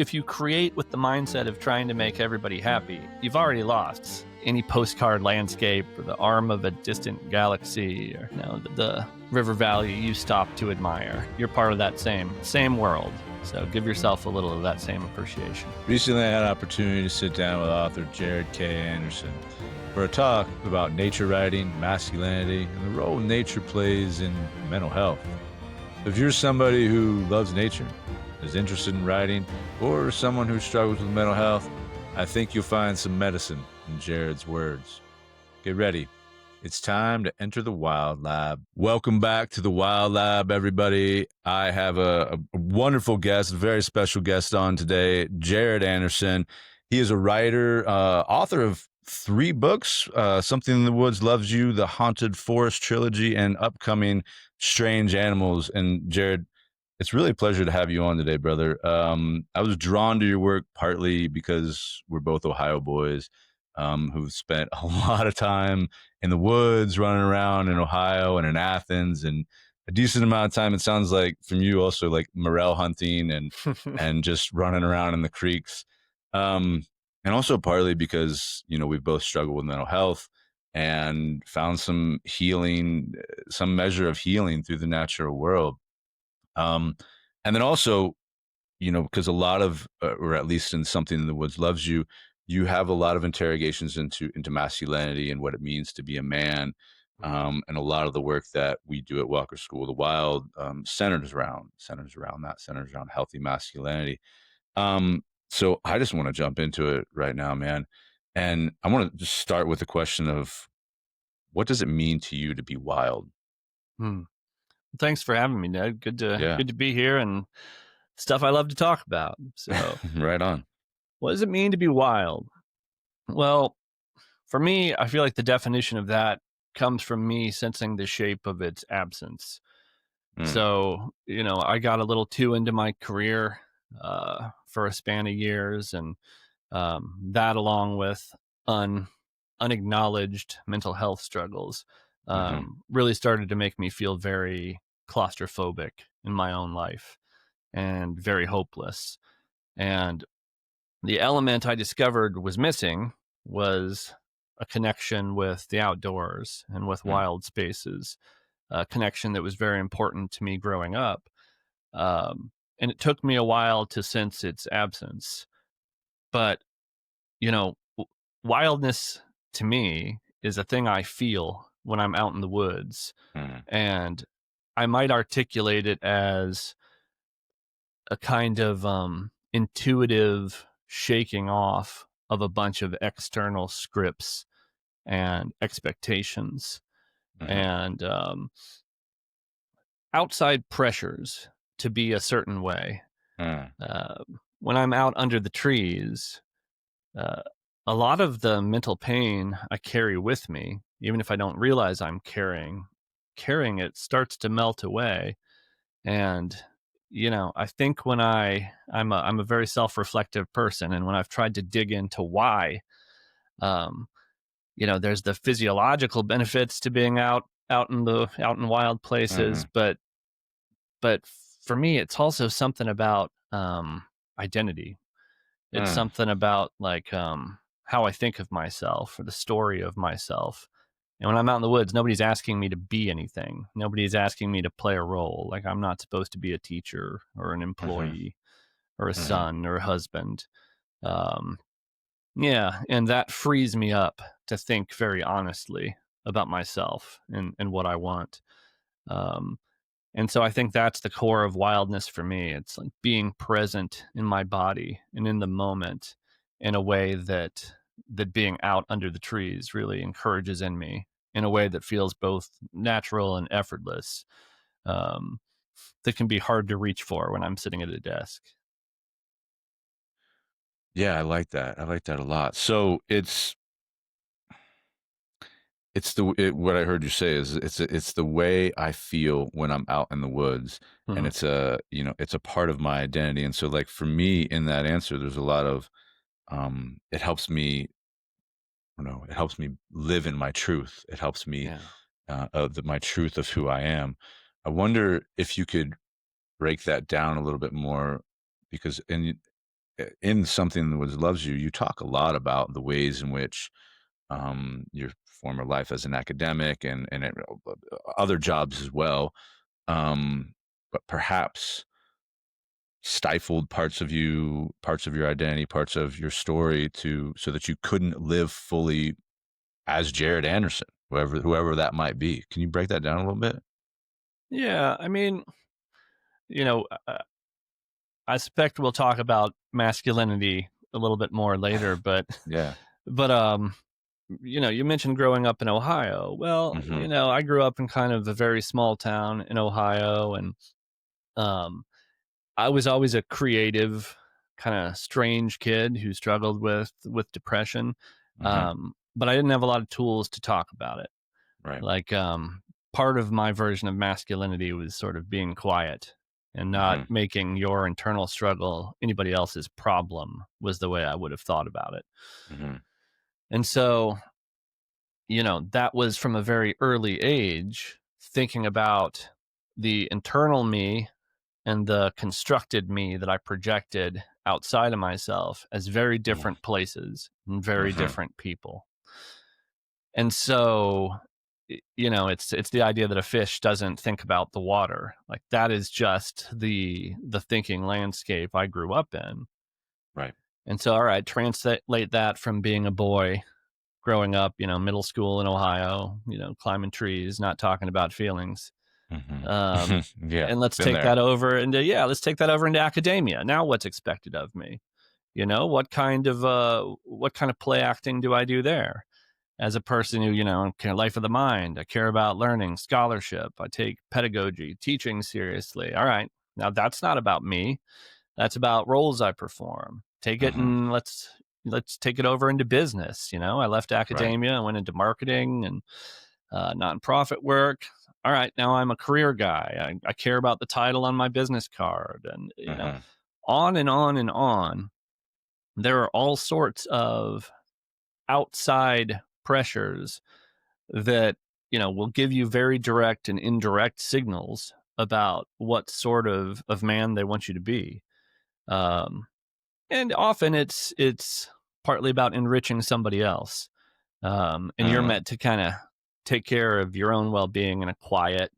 if you create with the mindset of trying to make everybody happy, you've already lost. Any postcard landscape or the arm of a distant galaxy or the river valley you stop to admire, you're part of that same world. So give yourself a little of that same appreciation. Recently, I had an opportunity to sit down with author Jarod K. Anderson for a talk about nature writing, masculinity, and the role nature plays in mental health. If you're somebody who loves nature, is interested in writing, or someone who struggles with mental health, I think you'll find some medicine in Jarod's words. Get ready. It's time to enter the Wild Lab. Welcome back to the Wild Lab, everybody. I have a wonderful guest, a very special guest on today, Jarod Anderson. He is a writer, author of 3 books, Something in the Woods Loves You, the Haunted Forest Trilogy, and upcoming Strange Animals. And Jarod, it's really a pleasure to have you on today, brother. I was drawn to your work partly because we're both Ohio boys who've spent a lot of time in the woods, running around in Ohio and in Athens, and a decent amount of time, it sounds like, from you also, like morel hunting and just running around in the creeks. And also partly because, we've both struggled with mental health and found some healing, some measure of healing through the natural world. And then also, because a lot of, or at least in Something in the Woods Loves You, you have a lot of interrogations into masculinity and what it means to be a man. And a lot of the work that we do at Walker School of the Wild centers around healthy masculinity. So I just want to jump into it right now, man. And I want to just start with the question of, what does it mean to you to be wild? Thanks for having me, Ned. Good to be here, and stuff I love to talk about. So Right on. What does it mean to be wild? Well, for me, I feel like the definition of that comes from me sensing the shape of its absence. So, I got a little too into my career for a span of years, and that, along with unacknowledged mental health struggles, really started to make me feel very claustrophobic in my own life and very hopeless. And the element I discovered was missing was a connection with the outdoors and with wild spaces, a connection that was very important to me growing up. And it took me a while to sense its absence. But, wildness to me is a thing I feel when I'm out in the woods. And I might articulate it as a kind of intuitive shaking off of a bunch of external scripts and expectations and outside pressures to be a certain way. When I'm out under the trees, a lot of the mental pain I carry with me, even if I don't realize I'm carrying it, starts to melt away. And I think when I'm a very self-reflective person, and when I've tried to dig into why, there's the physiological benefits to being out in wild places, but for me, it's also something about identity. It's something about how I think of myself, or the story of myself. And when I'm out in the woods, nobody's asking me to be anything. Nobody's asking me to play a role. Like, I'm not supposed to be a teacher or an employee or a son or a husband. And that frees me up to think very honestly about myself and what I want. And so I think that's the core of wildness for me. It's like being present in my body and in the moment in a way that being out under the trees really encourages in me, in a way that feels both natural and effortless, that can be hard to reach for when I'm sitting at a desk. Yeah, I like that. I like that a lot. So what I heard you say is it's the way I feel when I'm out in the woods, and it's a part of my identity. And so, like, for me, in that answer, there's a lot of it helps me live in my truth. It helps me my truth of who I am. I wonder if you could break that down a little bit more, because in Something That Was Loves You, you talk a lot about the ways in which your former life as an academic and other jobs as well, but perhaps stifled parts of you, parts of your identity, parts of your story, to so that you couldn't live fully as Jarod Anderson, whoever that might be. Can you break that down a little bit? Yeah, I mean, you know, I suspect we'll talk about masculinity a little bit more later, but Yeah. but you mentioned growing up in Ohio. Well, Mm-hmm. I grew up in kind of a very small town in Ohio, and um I was always a creative, kind of strange kid who struggled with depression. Mm-hmm. But I didn't have a lot of tools to talk about it. Right. Like, part of my version of masculinity was sort of being quiet and not Mm-hmm. making your internal struggle anybody else's problem, was the way I would have thought about it. Mm-hmm. And so, that was from a very early age, thinking about the internal me and the constructed me that I projected outside of myself as very different places and very Mm-hmm. different people. And so, it's the idea that a fish doesn't think about the water. Like, that is just the thinking landscape I grew up in. Right. And so, all right, translate that from being a boy growing up, middle school in Ohio, climbing trees, not talking about feelings. Um, Mm-hmm. Yeah. and let's Been take there. that over into let's take that over into academia. Now, what's expected of me? What kind of play acting do I do there? As a person who, life of the mind, I care about learning, scholarship, I take pedagogy, teaching seriously. All right, now that's not about me. That's about roles I perform. Take it Mm-hmm. and let's take it over into business. I left Right. academia and went into marketing and nonprofit work. All right, now I'm a career guy. I care about the title on my business card, and Mm-hmm. on and on and on. There are all sorts of outside pressures that will give you very direct and indirect signals about what sort of man they want you to be. Um, and often it's partly about enriching somebody else. And you're Mm-hmm. meant to kind of take care of your own well-being in a quiet,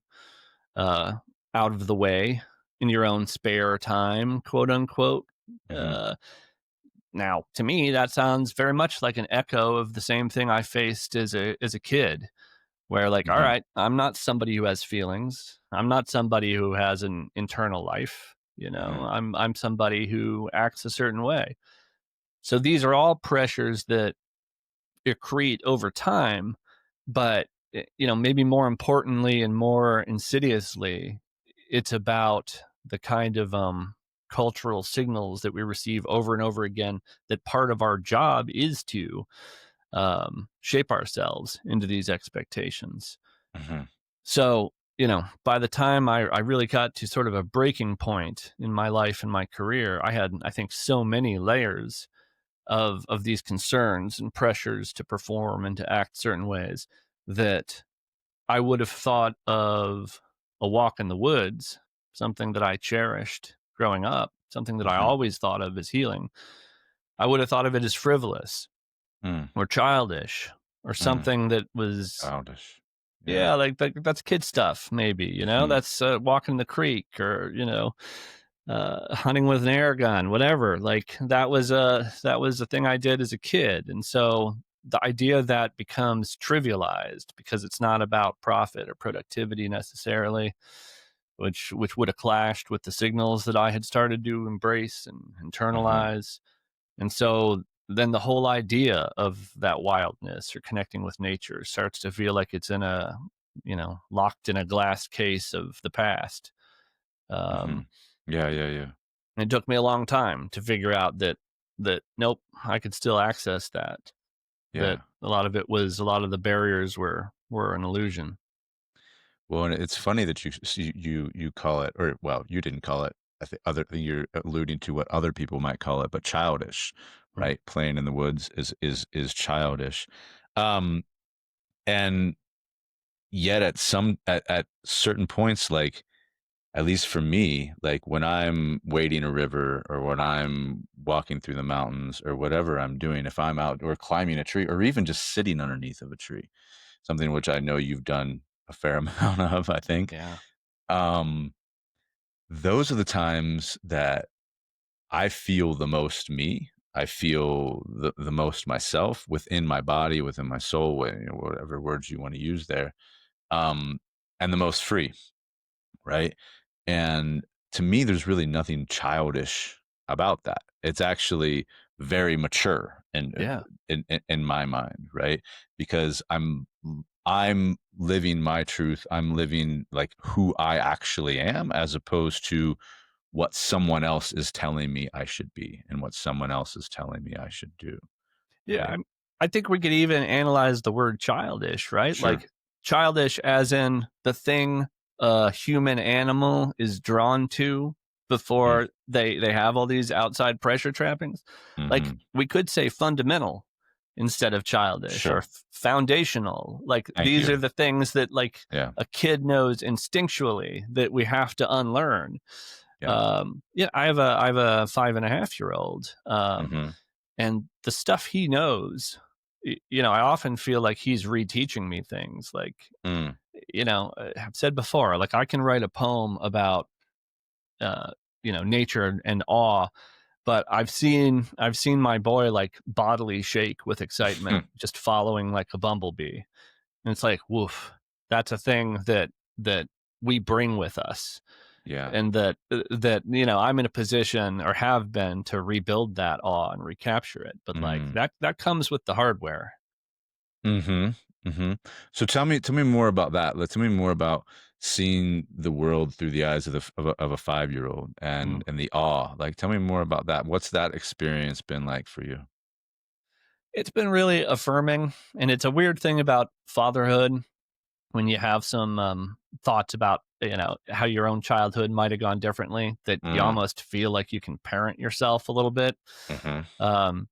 uh, out of the way, in your own spare time, quote unquote. Mm-hmm. Uh, Now, to me, that sounds very much like an echo of the same thing I faced as a kid, where, like, all Mm-hmm. right, I'm not somebody who has feelings. I'm not somebody who has an internal life. Mm-hmm. I'm somebody who acts a certain way. So these are all pressures that accrete over time, but maybe more importantly and more insidiously, it's about the kind of cultural signals that we receive over and over again, that part of our job is to shape ourselves into these expectations. Mm-hmm. So, by the time I really got to sort of a breaking point in my life and my career, I had, I think, so many layers of these concerns and pressures to perform and to act certain ways, that I would have thought of a walk in the woods, something that I cherished growing up, something that I Mm-hmm. always thought of as healing. I would have thought of it as frivolous Mm-hmm. or childish or Mm. something that was, Childish. Yeah. yeah, like that's kid stuff, maybe, Mm-hmm. that's walking the creek, or, hunting with an air gun, whatever. Like, that was a thing I did as a kid. And so the idea that becomes trivialized because it's not about profit or productivity necessarily, which would have clashed with the signals that I had started to embrace and Mm-hmm. internalize. And so then the whole idea of that wildness or connecting with nature starts to feel like it's in a, locked in a glass case of the past. Mm-hmm. Um, Yeah. Yeah. Yeah. and it took me a long time to figure out that nope, I could still access that. That Yeah. a lot of the barriers were an illusion. Well, and it's funny that you call it, or well, you didn't call it. I think you're alluding to what other people might call it, but childish, Mm. right? Playing in the woods is childish, um, and yet at certain points, like at least for me, like when I'm wading a river or when I'm walking through the mountains or whatever I'm doing, if I'm out or climbing a tree or even just sitting underneath of a tree, something which I know you've done a fair amount of, I think. Yeah. Um, those are the times that I feel the most me. I feel the most myself within my body, within my soul, whatever words you want to use there, um, and the most free, right? And to me, there's really nothing childish about that. It's actually very mature Yeah. in my mind, right? Because I'm living my truth. I'm living like who I actually am, as opposed to what someone else is telling me I should be and what someone else is telling me I should do, Yeah, right? I think we could even analyze the word childish, right? Sure. Like childish as in the thing a human animal is drawn to Mm, before they have all these outside pressure trappings. Like mhm. we could say fundamental instead of childish or Sure. foundational. Like Thank these you. are the things that like Yeah. a kid knows instinctually that we have to unlearn. Yeah. Yeah, I have a 5.5-year-old. Mhm. And the stuff he knows, I often feel like he's reteaching me things. Like, Mm. I've said before, like I can write a poem about, nature and awe, but I've seen my boy like bodily shake with excitement just following like a bumblebee, and it's like, woof, that's a thing that we bring with us, Yeah. and that I'm in a position or have been to rebuild that awe and recapture it, but like Mm. that comes with the hardware. Mhm. Mhm. So tell me more about that. Tell me more about seeing the world through the eyes of a 5-year-old Mm. and the awe. Like, tell me more about that. What's that experience been like for you? It's been really affirming, and it's a weird thing about fatherhood when you have some thoughts about how your own childhood might have gone differently, that you Mm. almost feel like you can parent yourself a little bit. Mhm. um,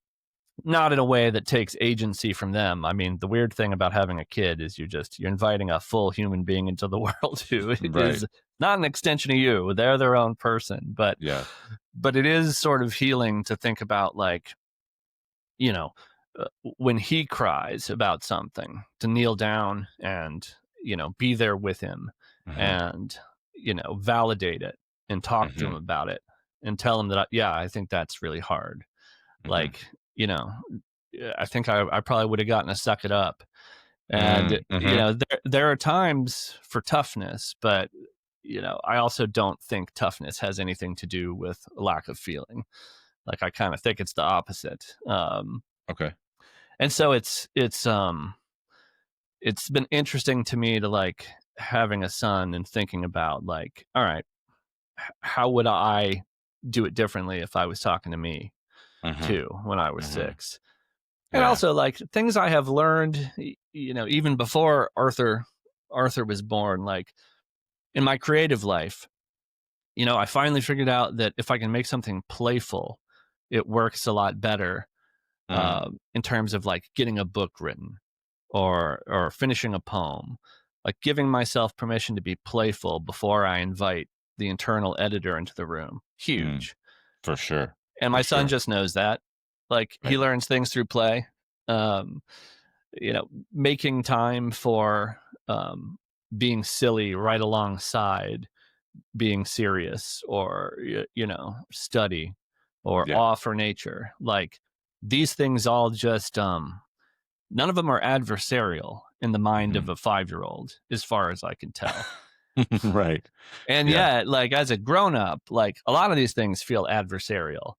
Not in a way that takes agency from them. I mean, the weird thing about having a kid is you're inviting a full human being into the world who Right. is not an extension of you. They're their own person, but Yeah. it is sort of healing to think about, like, you know, when he cries about something, to kneel down and be there with him, Mhm. and validate it and talk to him Mhm. about it and tell him that, yeah, I think that's really hard. Mhm. Like, I think I probably would have gotten a suck it up. And Mm. Mhm. there are times for toughness, but I also don't think toughness has anything to do with a lack of feeling. Like I kind of think it's the opposite. Okay. And so it's been interesting to me to like having a son and thinking about, like, all right, how would I do it differently if I was talking to me Mhm. too when I was Mhm. 6? And Yeah. also like things I have learned, even before Arthur was born, like in my creative life, I finally figured out that if I can make something playful, it works a lot better, Mm. in terms of like getting a book written or finishing a poem, like giving myself permission to be playful before I invite the internal editor into the room. Mm. Huge. For sure. And For my son sure. just knows that. Like he Right. learns things through play. Um, Making time for being silly right alongside being serious, or study, or Yeah. awe for nature. Like these things all just none of them are adversarial in the mind of Mhm. a 5-year-old, as far as I can tell. Right. And Yeah. yet, like as a grown up, like a lot of these things feel adversarial.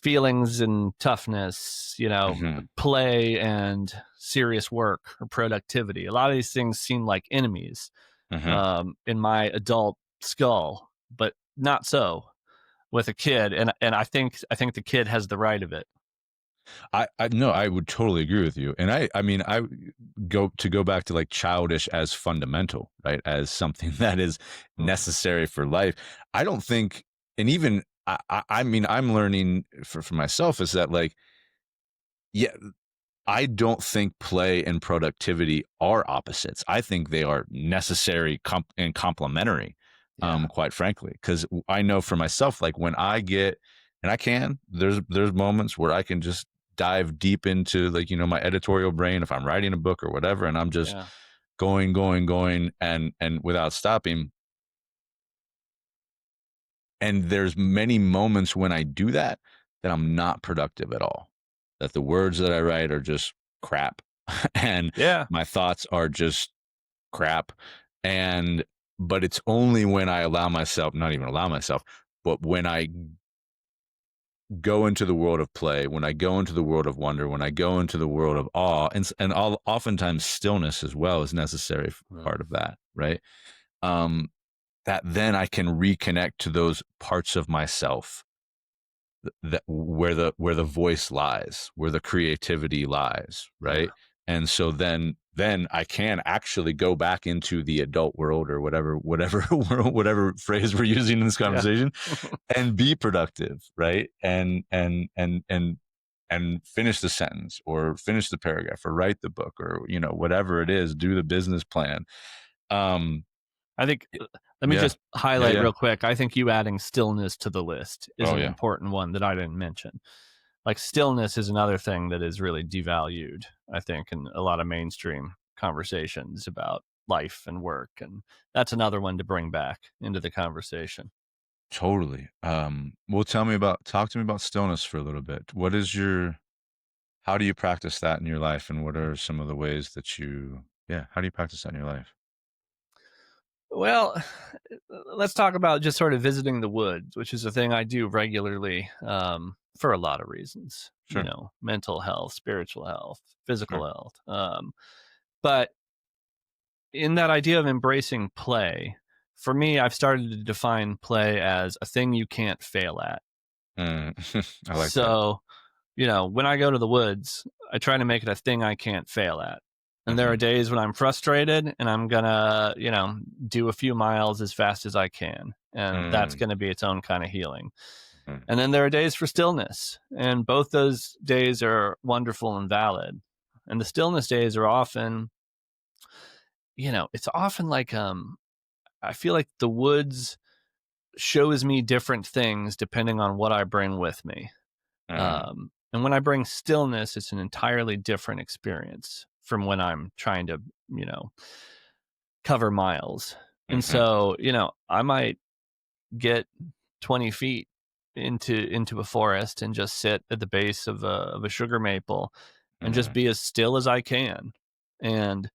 Feelings and toughness, Mhm. play and serious work or productivity. A lot of these things seem like enemies Mhm. in my adult skull, but not so with a kid. And I think the kid has the right of it. I no, I would totally agree with you. And I mean, go back to like childish as fundamental, right? As something that is Mm. necessary for life. I don't think, and even I mean, I'm learning for myself is that like, yeah, I don't think play and productivity are opposites. I think they are necessary and complementary, Yeah. quite frankly. Because I know for myself, like when I get And I can. There's moments where I can just dive deep into, like, my editorial brain if I'm writing a book or whatever, and I'm just Yeah. going, and without stopping. And there's many moments when I do that I'm not productive at all. That the words that I write are just crap, and Yeah. my thoughts are just crap. And but it's only when I allow myself, not even allow myself, but when I go into the world of play, when I go into the world of wonder, when I go into the world of awe, oftentimes stillness as well is necessary Mm. part of that, right? Um, that then I can reconnect to those parts of myself that where the voice lies, where the creativity lies, Yeah. right? And so then I can actually go back into the adult world, or whatever phrase we're using in this Yeah. conversation, and be productive, right? And finish the sentence, or finish the paragraph, or write the book, or whatever it is, do the business plan. um I think, let me yeah, just highlight yeah. real quick. I think you adding stillness to the list is Oh an yeah, important one that I didn't mention. Like, stillness is another thing that is really devalued, I think, in a lot of mainstream conversations about life and work. And that's another one to bring back into the conversation. totally. Well, talk to me about stillness for a little bit. How do you practice that in your life, and what are some of the ways that how do you practice that in your life? Well, let's talk about just sort of visiting the woods, which is a thing I do regularly, for a lot of reasons, Sure, mental health, spiritual health, physical sure. health. But in that idea of embracing play, for me, I've started to define play as a thing you can't fail at. Mm. I like that. So, when I go to the woods, I try to make it a thing I can't fail at. And there are Hmm. days when I'm frustrated and I'm gonna, do a few miles as fast as I can. And that's Mm. gonna be its own kind of healing. Mm. And then there are days for stillness. And both those days are wonderful and valid. And the stillness days are often, it's often like, I feel like the woods shows me different things depending on what I bring with me. Mm. And when I bring stillness, it's an entirely different experience from when I'm trying to, you know, cover miles. And Mhm. so, I might get 20 feet into a forest and just sit at the base of a sugar maple and just Mm. be as still as I can. And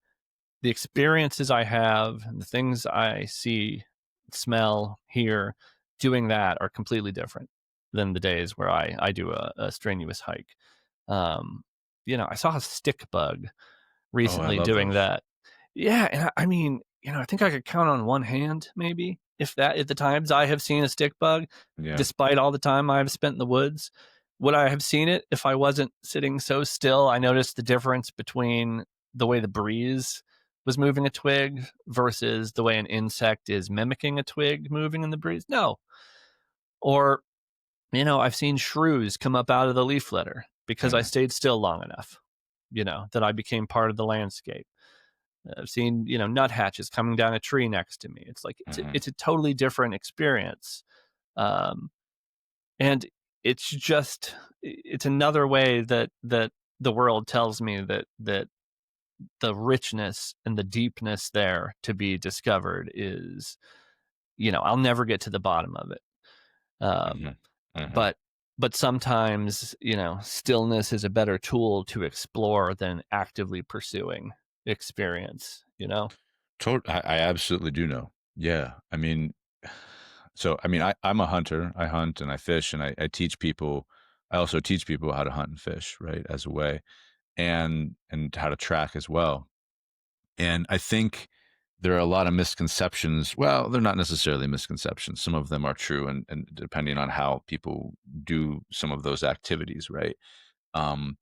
the experiences I have and the things I see, smell, hear doing that are completely different than the days where I do a strenuous hike. Um, I saw a stick bug Oh, I recently love doing those. that. Yeah, and I mean, I think I could count on one hand, maybe, if that, at the times I have seen a stick bug, Yeah. despite all the time I've spent in the woods. Would I have seen it if I wasn't sitting so still? I noticed the difference between the way the breeze was moving a twig versus the way an insect is mimicking a twig moving in the breeze. No. Or, I've seen shrews come up out of the leaf litter because I Mm. stayed still long enough, that I became part of the landscape. I've seen, nuthatches coming down a tree next to me. It's like Mhm. it's a totally different experience. Um, and it's another way that the world tells me that the richness and the deepness there to be discovered is, I'll never get to the bottom of it. Um, Mhm. Mhm. but but sometimes, stillness is a better tool to explore than actively pursuing experience. I absolutely do know. Yeah. I mean, I'm a hunter. I hunt and I fish, and I teach people. I also teach people how to hunt and fish, right, as a way, and how to track as well. And I think there are a lot of misconceptions. Well, they're not necessarily misconceptions. Some of them are true, and depending on how people do some of those activities, right? Um,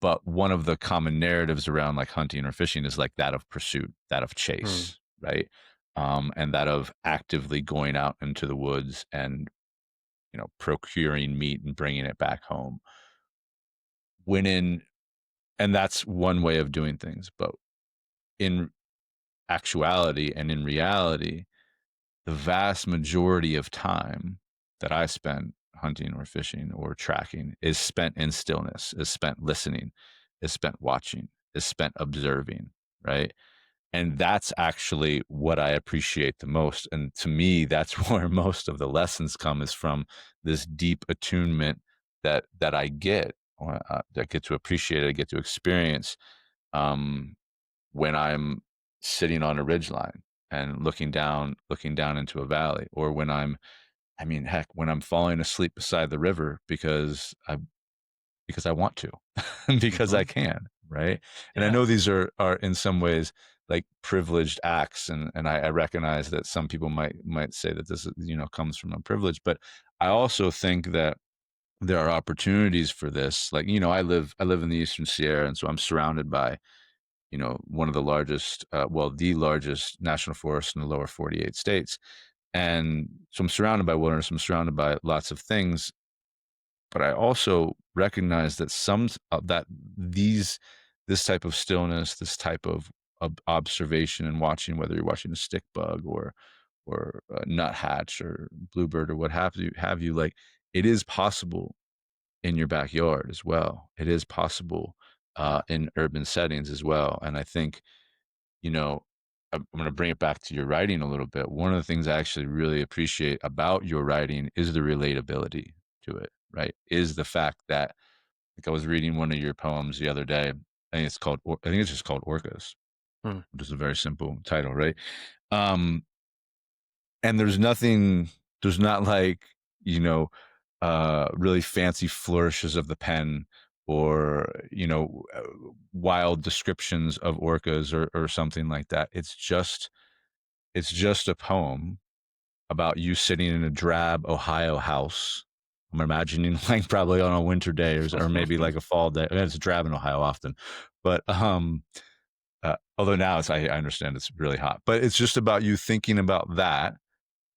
but one of the common narratives around, like, hunting or fishing is like that of pursuit, that of Hmm. chase, right? And that of actively going out into the woods and procuring meat and bringing it back home. When in And that's one way of doing things, but in actuality and in reality, the vast majority of time that I spent hunting or fishing or tracking is spent in stillness, is spent listening, is spent watching, is spent observing, right? And that's actually what I appreciate the most. And to me, that's where most of the lessons come, is from this deep attunement that I get, that I get to appreciate, I get to experience, um, when I'm sitting on a ridge line and looking down into a valley, or when I mean, heck, when I'm falling asleep beside the river because I want to, because Mm-hmm. I can, right? And I Yeah. know these are in some ways like privileged acts, and I recognize that some people might say that this, comes from a privilege, but I also think that there are opportunities for this. Like, I live in the Eastern Sierra, and so I'm surrounded by, one of the largest, the largest national forest in the lower 48 states. And so I'm surrounded by wilderness, I'm surrounded by lots of things, but I also recognize that this type of stillness, this type of observation and watching, whether you're watching a stick bug or a nuthatch or bluebird or what have you, like, it is possible in your backyard as well. It is possible Yeah. in urban settings as well. And I think, you know, I'm going to bring it back to your writing a little bit. One of the things I actually really appreciate about your writing is the relatability to it, right? Is the fact that, like, I was reading one of your poems the other day. I think it's just called Orcas, Hmm. which is a very simple title, right? Um, and there's not like, you know, really fancy flourishes of the pen, or, wild descriptions of orcas, or something like that. It's just a poem about you sitting in a drab Ohio house. I'm imagining, like, probably on a winter day, or maybe like a fall day. I mean, it's drab in Ohio often, but although now I understand it's really hot. But it's just about you thinking about that,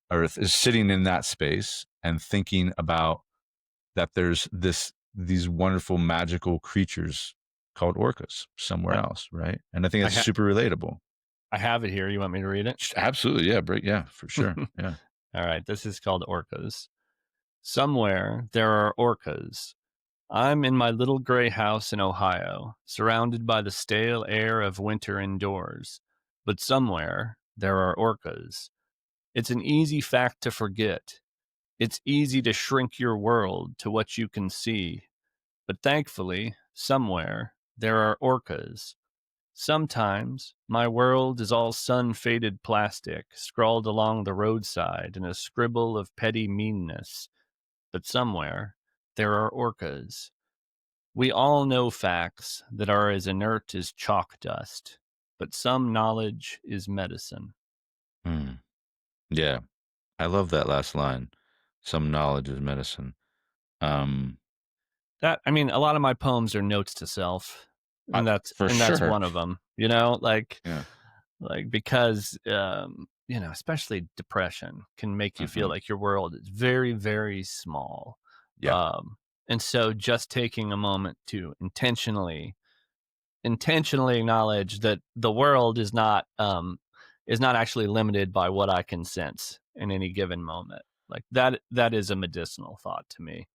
or is sitting in that space and thinking about that there's these wonderful magical creatures called orcas somewhere I else, right? And I think I, it's ha- super relatable. I have it here. You want me to read it? Absolutely, yeah, yeah, for sure, yeah. All right. This is called Orcas. Somewhere there are orcas. I'm in my little gray house in Ohio, surrounded by the stale air of winter indoors. But somewhere there are orcas. It's an easy fact to forget. It's easy to shrink your world to what you can see. But thankfully, somewhere there are orcas. Sometimes my world is all sun faded plastic, scrawled along the roadside in a scribble of petty meanness. But somewhere there are orcas. We all know facts that are as inert as chalk dust, but some knowledge is medicine. Mm, yeah, I love that last line. Some knowledge is medicine. Um, A lot of my poems are notes to self, I, and that's for and that's sure. one of them. You know, Yeah. because especially depression can make you feel Hmm. like your world is very, very small. Yeah. Um, and so just taking a moment to intentionally acknowledge that the world is not actually limited by what I can sense in any given moment. Like that is a medicinal thought to me.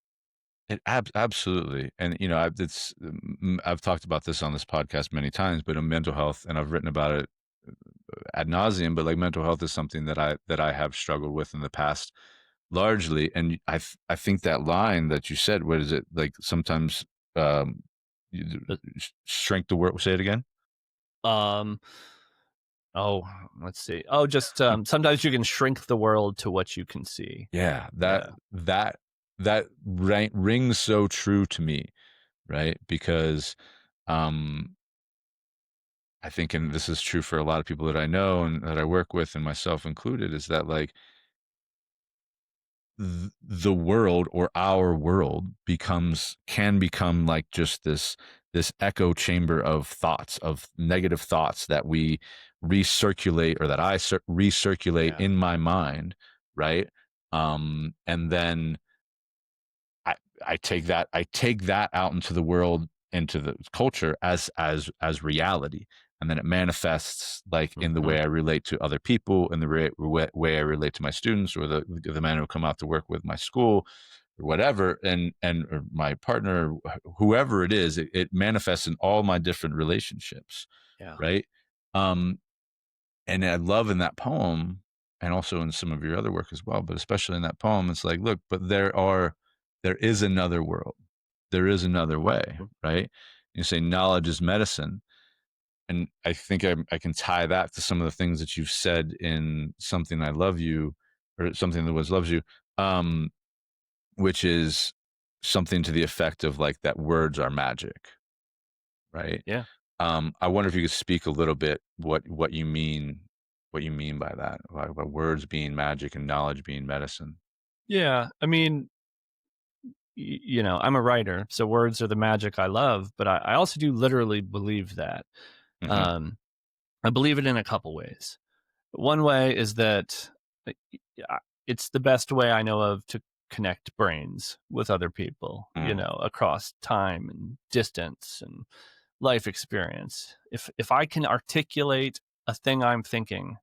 Absolutely. And, I've talked about this on this podcast many times, but in mental health, and I've written about it ad nauseum, but, like, mental health is something that I have struggled with in the past, largely. And I think that line that you said, what is it, like, sometimes, you But, shrink the word, say it again. um oh, let's see. Oh, just sometimes you can shrink the world to what you can see. Yeah, Yeah. that rings so true to me, right? Because, um, I think, and this is true for a lot of people that I know and that I work with, and myself included, is that, like, the world, or our world, can become like just this echo chamber of thoughts, of negative thoughts that we recirculate, or that recirculate Yeah. in my mind, right? And then I I take that out into the world, into the culture, as reality, and then it manifests, like, in the Hmm. way I relate to other people, in the way I relate to my students, or the men who come out to work with my school. or whatever, and or my partner, whoever it is, it manifests in all my different relationships, Yeah. right? Um, and I love in that poem, and also in some of your other work as well, but especially in that poem, it's like, look, but there is another world. There is another way, right? You say knowledge is medicine. And I think I can tie that to some of the things that you've said in Something I Love You, or Something That Was Loves You, um, which is something to the effect of like that words are magic, right? Yeah. I wonder if you could speak a little bit what you mean, what you mean by that, by words being magic and knowledge being medicine. Yeah. I mean, I'm a writer, so words are the magic I love, but I also do literally believe that. Mm-hmm. Um, I believe it in a couple ways. One way is that uh, it's the best way I know of to connect brains with other people, Mm, across time and distance and life experience. If I can articulate a thing I'm thinking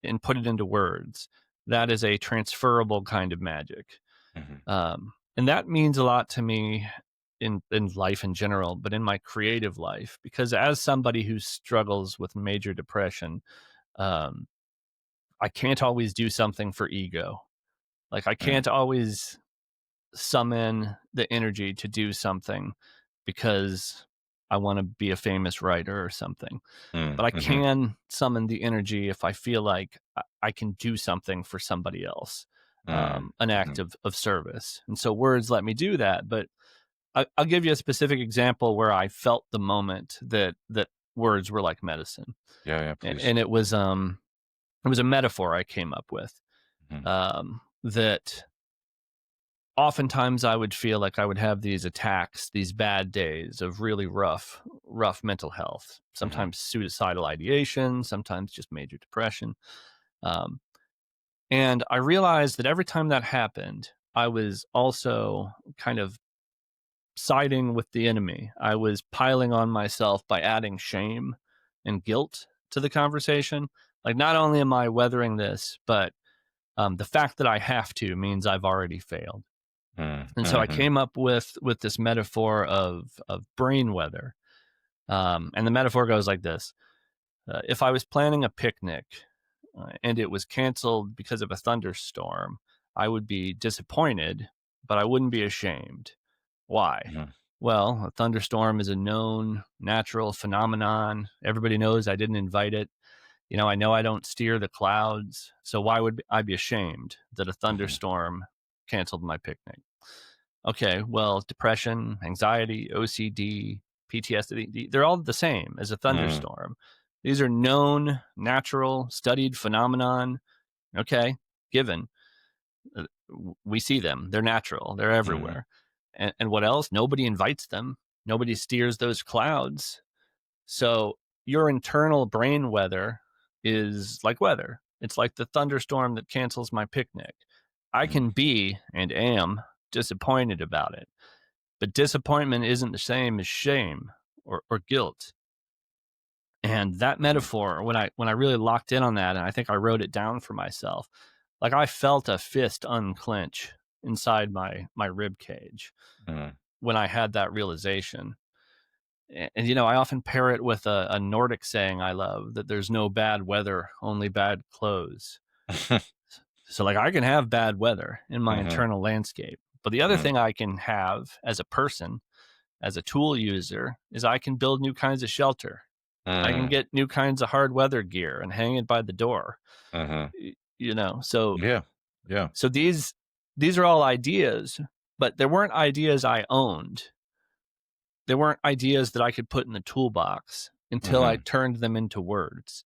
and put it into words, that is a transferable kind of magic. mm-hmm. And that means a lot to me in life in general, but in my creative life, because as somebody who struggles with major depression, um, I can't always do something for ego. Like I Mm, can't always summon the energy to do something because I want to be a famous writer or something. mm, But I mm-hmm. can summon the energy if I feel like I can do something for somebody else, Mm, an act mm-hmm. of service. And so words let me do that. But I'll give you a specific example where I felt the moment that words were like medicine, Yeah, yeah, please. and it was a metaphor I came up with, Mm-hmm. that oftentimes I would feel like I would have these attacks, these bad days of really rough mental health, Mm-hmm. sometimes suicidal ideation, sometimes just major depression. Um, and I realized that every time that happened, I was also kind of siding with the enemy. I was piling on myself by adding shame and guilt to the conversation. Like, not only am I weathering this, but the fact that I have to means I've already failed. And so I Mm-hmm. came up with this metaphor of brain weather, and the metaphor goes like this: if I was planning a picnic and it was canceled because of a thunderstorm, I would be disappointed, but I wouldn't be ashamed. Why? Mm-hmm. Well, a thunderstorm is a known natural phenomenon. Everybody knows I didn't invite it. I know I don't steer the clouds. So why would I be ashamed that a Mm-hmm. thunderstorm canceled my picnic? Okay, well, depression, anxiety, OCD, PTSD, they're all the same as a Mm, thunderstorm. These are known, natural, studied phenomenon. Okay, given. Uh, we see them. They're natural. They're mhm, everywhere. And what else? Nobody invites them. Nobody steers those clouds. So your internal brain weather is like weather. It's like the thunderstorm that cancels my picnic. I mhm, can be and am disappointed about it, but disappointment isn't the same as shame or guilt. And that mhm, metaphor, when I really locked in on that, and I think I wrote it down for myself, like I felt a fist unclench inside my rib cage mhm, when I had that realization. And I often pair it with a Nordic saying I love, that there's no bad weather, only bad clothes. So like I can have bad weather in my mhm, internal landscape. But the other mhm, thing I can have as a person, as a tool user, is I can build new kinds of shelter. I can mm, get new kinds of hard weather gear and hang it by the door. mhm. So Yeah, yeah. so these are all ideas, but there weren't ideas I owned. There weren't ideas that I could put in the toolbox until I Mhm, turned them into words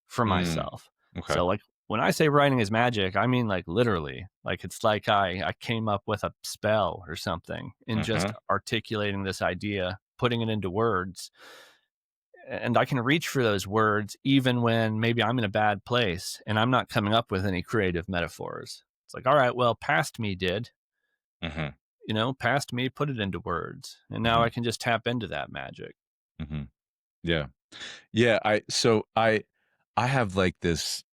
for mm, myself. okay. So like when I say writing is magic, I mean like literally. Like it's like I came up with a spell or something in just Mhm, articulating this idea, putting it into words. And I can reach for those words even when maybe I'm in a bad place and I'm not coming up with any creative metaphors. It's like, all right, well, past me did, mhm, past me put it into words. And now I mhm, can just tap into that magic. mhm. Yeah. Yeah, I have, like, this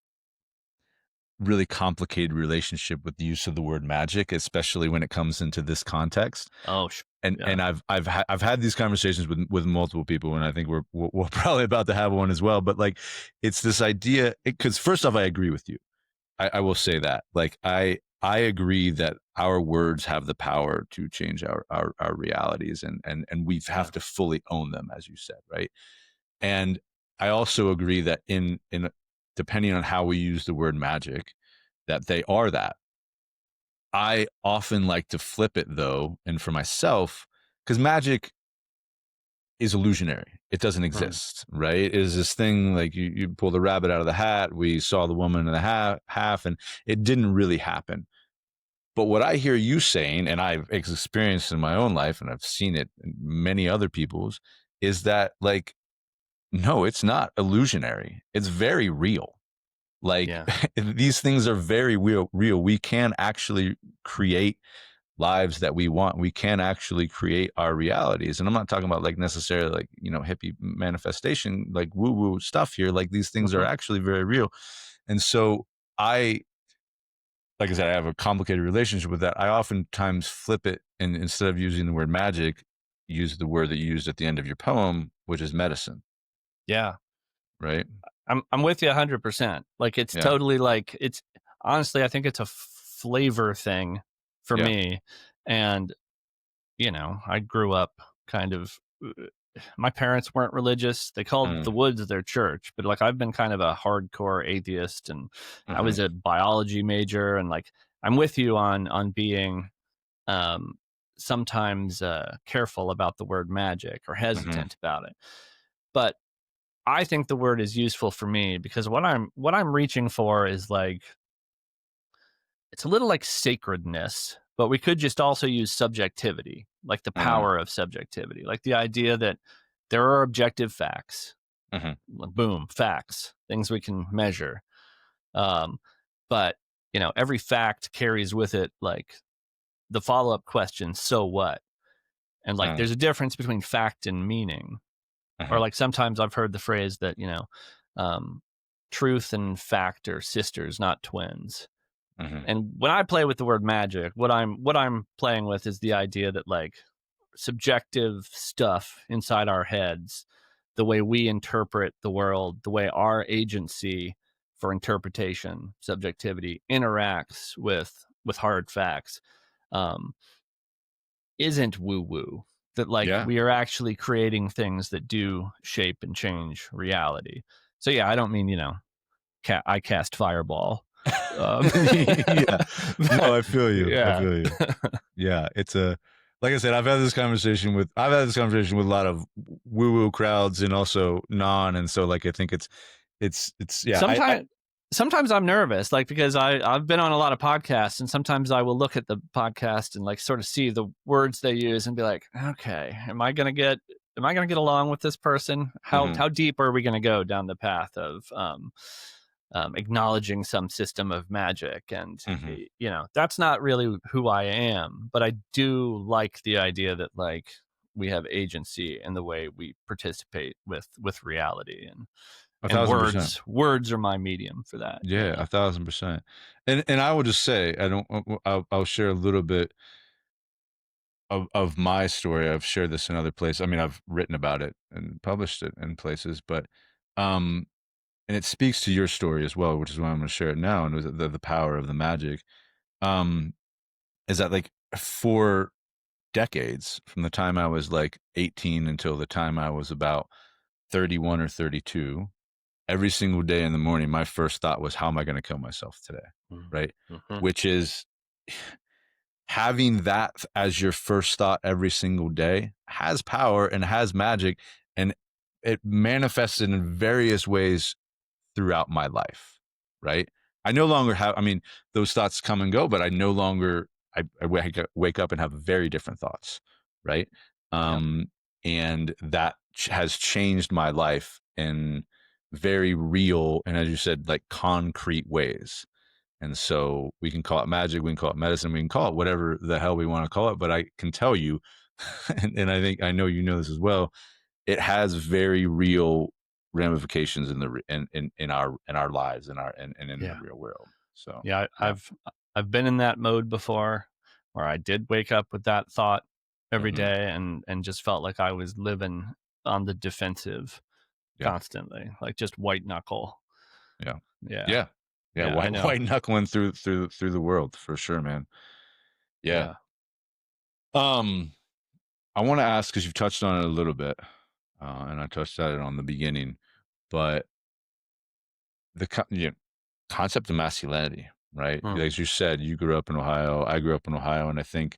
really complicated relationship with the use of the word magic, especially when it comes into this context. Oh, yeah. And I've had these conversations with multiple people, and I think we're probably about to have one as well. But like, it's this idea, because first off, I agree with you. I will say that, like, I agree that our words have the power to change our realities, and we have Yeah. to fully own them, as you said, right? And I also agree that in depending on how we use the word magic, that they are that. I often like to flip it though, and for myself, because magic is illusionary. It doesn't Mm. exist, right? It is this thing like you pull the rabbit out of the hat. We saw the woman in the half, and it didn't really happen. But what I hear you saying, and I've experienced in my own life, and I've seen it in many other people's, is that like, no, it's not illusionary. It's very real. Like Yeah. these things are very real. We can actually create lives that we want. We can actually create our realities. And I'm not talking about like necessarily like, hippie manifestation, like woo woo stuff here. Like these things are Mhm. actually very real. And so I, like I said, I have a complicated relationship with that. I oftentimes flip it, and instead of using the word magic, use the word that you used at the end of your poem, which is medicine, Yeah. right? I'm with you 100%. Like, it's Yeah. totally like, it's honestly, I think it's a flavor thing for Yeah. me. And, I grew up kind of, my parents weren't religious. They called Mm, the woods their church, but like, I've been kind of a hardcore atheist, and I mm-hmm, was a biology major. And like, I'm with you on being, um, sometimes, careful about the word magic or mm-hmm, hesitant about it. But I think the word is useful for me because what I'm reaching for is like, it's a little like sacredness, but we could just also use subjectivity, like the mm, power of subjectivity, like the idea that there are objective facts, mm-hmm, boom, facts, things we can measure. Um, but every fact carries with it like the follow up question, so what? And like, mm, there's a difference between fact and meaning. Or mm-hmm, like sometimes I've heard the phrase that um, truth and fact are sisters, not twins. mm-hmm, And when I play with the word magic, what I'm playing with is the idea that like subjective stuff inside our heads, the way we interpret the world, the way our agency for interpretation, subjectivity interacts with hard facts, um, isn't woo woo. That like yeah. we are actually creating things that do shape and change reality. So yeah, I don't mean I cast fireball. Yeah. No, I feel you. I Yeah. feel you. Yeah. It's like I said, I've had this conversation with a lot of woo woo crowds and also and so like, I think yeah, Sometimes I'm nervous, like, because I've been on a lot of podcasts, and sometimes I will look at the podcast and like sort of see the words they use and be like, okay, am I gonna get along with this person? How mhm, how deep are we gonna go down the path of acknowledging some system of magic? And mhm. that's not really who I am, but I do like the idea that like we have agency in the way we participate with reality, A and thousand percent. words are my medium for that. Yeah, Yeah. 1,000%. And I will just say, I don't, I'll share a little bit of my story. I've shared this in other places. I mean, I've written about it and published it in places, but, um, and it speaks to your story as well, which is why I'm going to share it now. And it was the power of the magic, um, is that like for decades, from the time I was like 18 until the time I was about 31 or 32, every single day in the morning, my first thought was, how am I going to kill myself today? Right. Mm-hmm. Which is having that as your first thought every single day has power and has magic, and it manifested in various ways throughout my life, right? I no longer have, I mean, those thoughts come and go, but I no longer, I wake up and have very different thoughts, right? Yep. Um, and that has changed my life in very real, and as you said, like concrete ways. And so we can call it magic, we can call it medicine, we can call it whatever the hell we want to call it. But I can tell you, and I think I know you know this as well, it has very real ramifications in the in our lives, in our and in the Yeah. real world. So Yeah, yeah. I've been in that mode before where I did wake up with that thought every Hmm. day and just felt like I was living on the defensive Yeah. constantly, like just white knuckle. Yeah. Yeah. Yeah. Yeah. Yeah, I know. White knuckling through the world for sure, man. Yeah. Yeah. Um, I want to ask because you've touched on it a little bit, and I touched on it on the beginning, but the concept of masculinity, right? Mm, As you said, you grew up in Ohio. I grew up in Ohio, and I think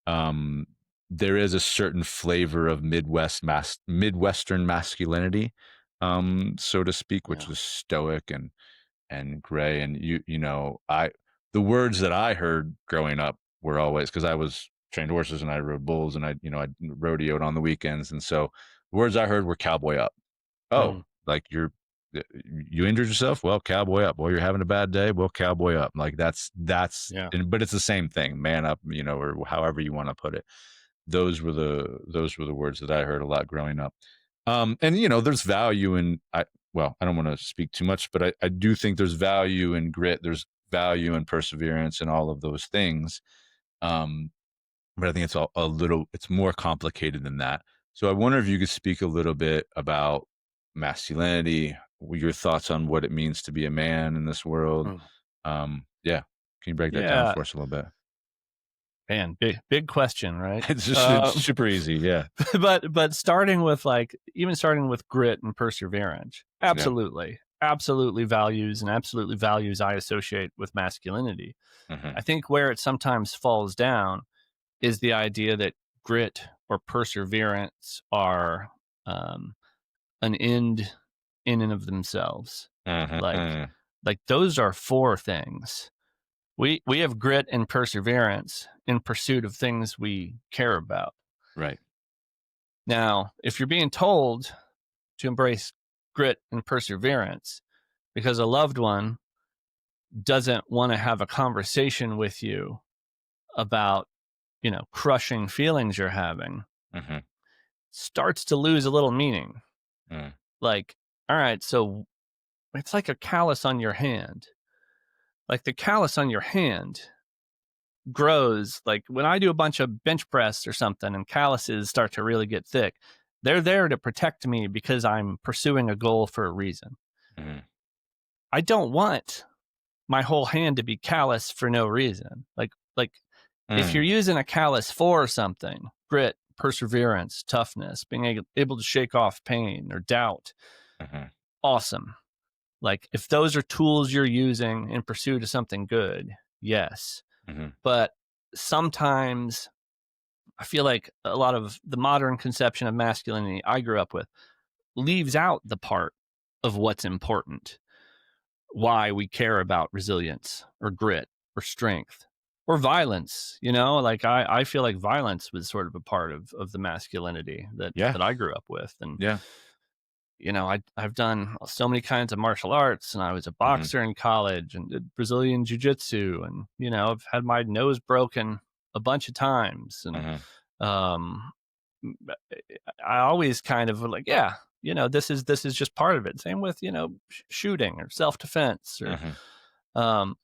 um, there is a certain flavor of Midwestern masculinity, so to speak, which yeah. is stoic and gray. And I the words that I heard growing up were always because I was trained horses and I rode bulls and I rodeoed on the weekends, and so the words I heard were cowboy up. Oh, Mm, like you injured yourself? Well, cowboy up. Well, you're having a bad day? Well, cowboy up. Like yeah. but it's the same thing, man up, or however you want to put it. Those were the words that I heard a lot growing up. And there's value in I don't want to speak too much, but I do think there's value in grit. There's value in perseverance and all of those things. Um, but I think it's more complicated than that. So I wonder if you could speak a little bit about masculinity, your thoughts on what it means to be a man in this world. Mm. Yeah. Can you break that down Yeah. for us a little bit? Man, big question, right? It's super easy. Yeah. But starting with grit and perseverance, Yeah. absolutely values I associate with masculinity. Hmm. I think where it sometimes falls down is the idea that grit or perseverance are um, an end in and of themselves. Hmm. Like Hmm. those are four things. We have grit and perseverance in pursuit of things we care about. Right. Now, if you're being told to embrace grit and perseverance because a loved one doesn't want to have a conversation with you about, crushing feelings you're having, Hmm. starts to lose a little meaning. Mm. Like, all right, so it's like a callus on your hand. Like the callus on your hand grows. Like when I do a bunch of bench press or something and calluses start to really get thick, they're there to protect me because I'm pursuing a goal for a reason. Hmm. I don't want my whole hand to be callous for no reason. Like if you're Mm. using a callus for something, grit, perseverance, toughness, being able to shake off pain or doubt, Hmm. awesome. Like if those are tools you're using in pursuit of something good, yes. Hmm. But sometimes I feel like a lot of the modern conception of masculinity I grew up with leaves out the part of what's important, why we care about resilience or grit or strength or violence. Like I feel like violence was sort of a part of the masculinity that Yeah. I grew up with. And Yeah. I've done so many kinds of martial arts, and I was a Hmm. boxer in college and did Brazilian jiu-jitsu, and I've had my nose broken a bunch of times. And Hmm. um I always kind of like, yeah, this is just part of it. Same with, shooting or self-defense or Hmm. um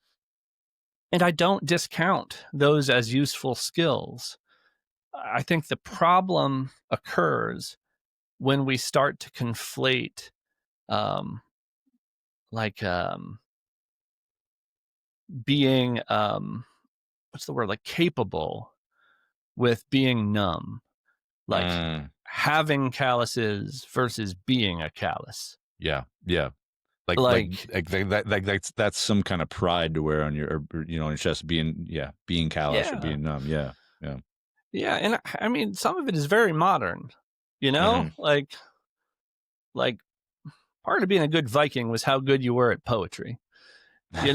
and I don't discount those as useful skills. I think the problem occurs when we start to conflate um like being what's the word, like capable with being numb, like Mm. having calluses versus being a callus. Yeah. Yeah. Like, That's some kind of pride to wear on on your chest, being callous or yeah, being numb. Yeah. Yeah. yeah, and I mean, some of it is very modern, Hmm. like part of being a good Viking was how good you were at poetry. Like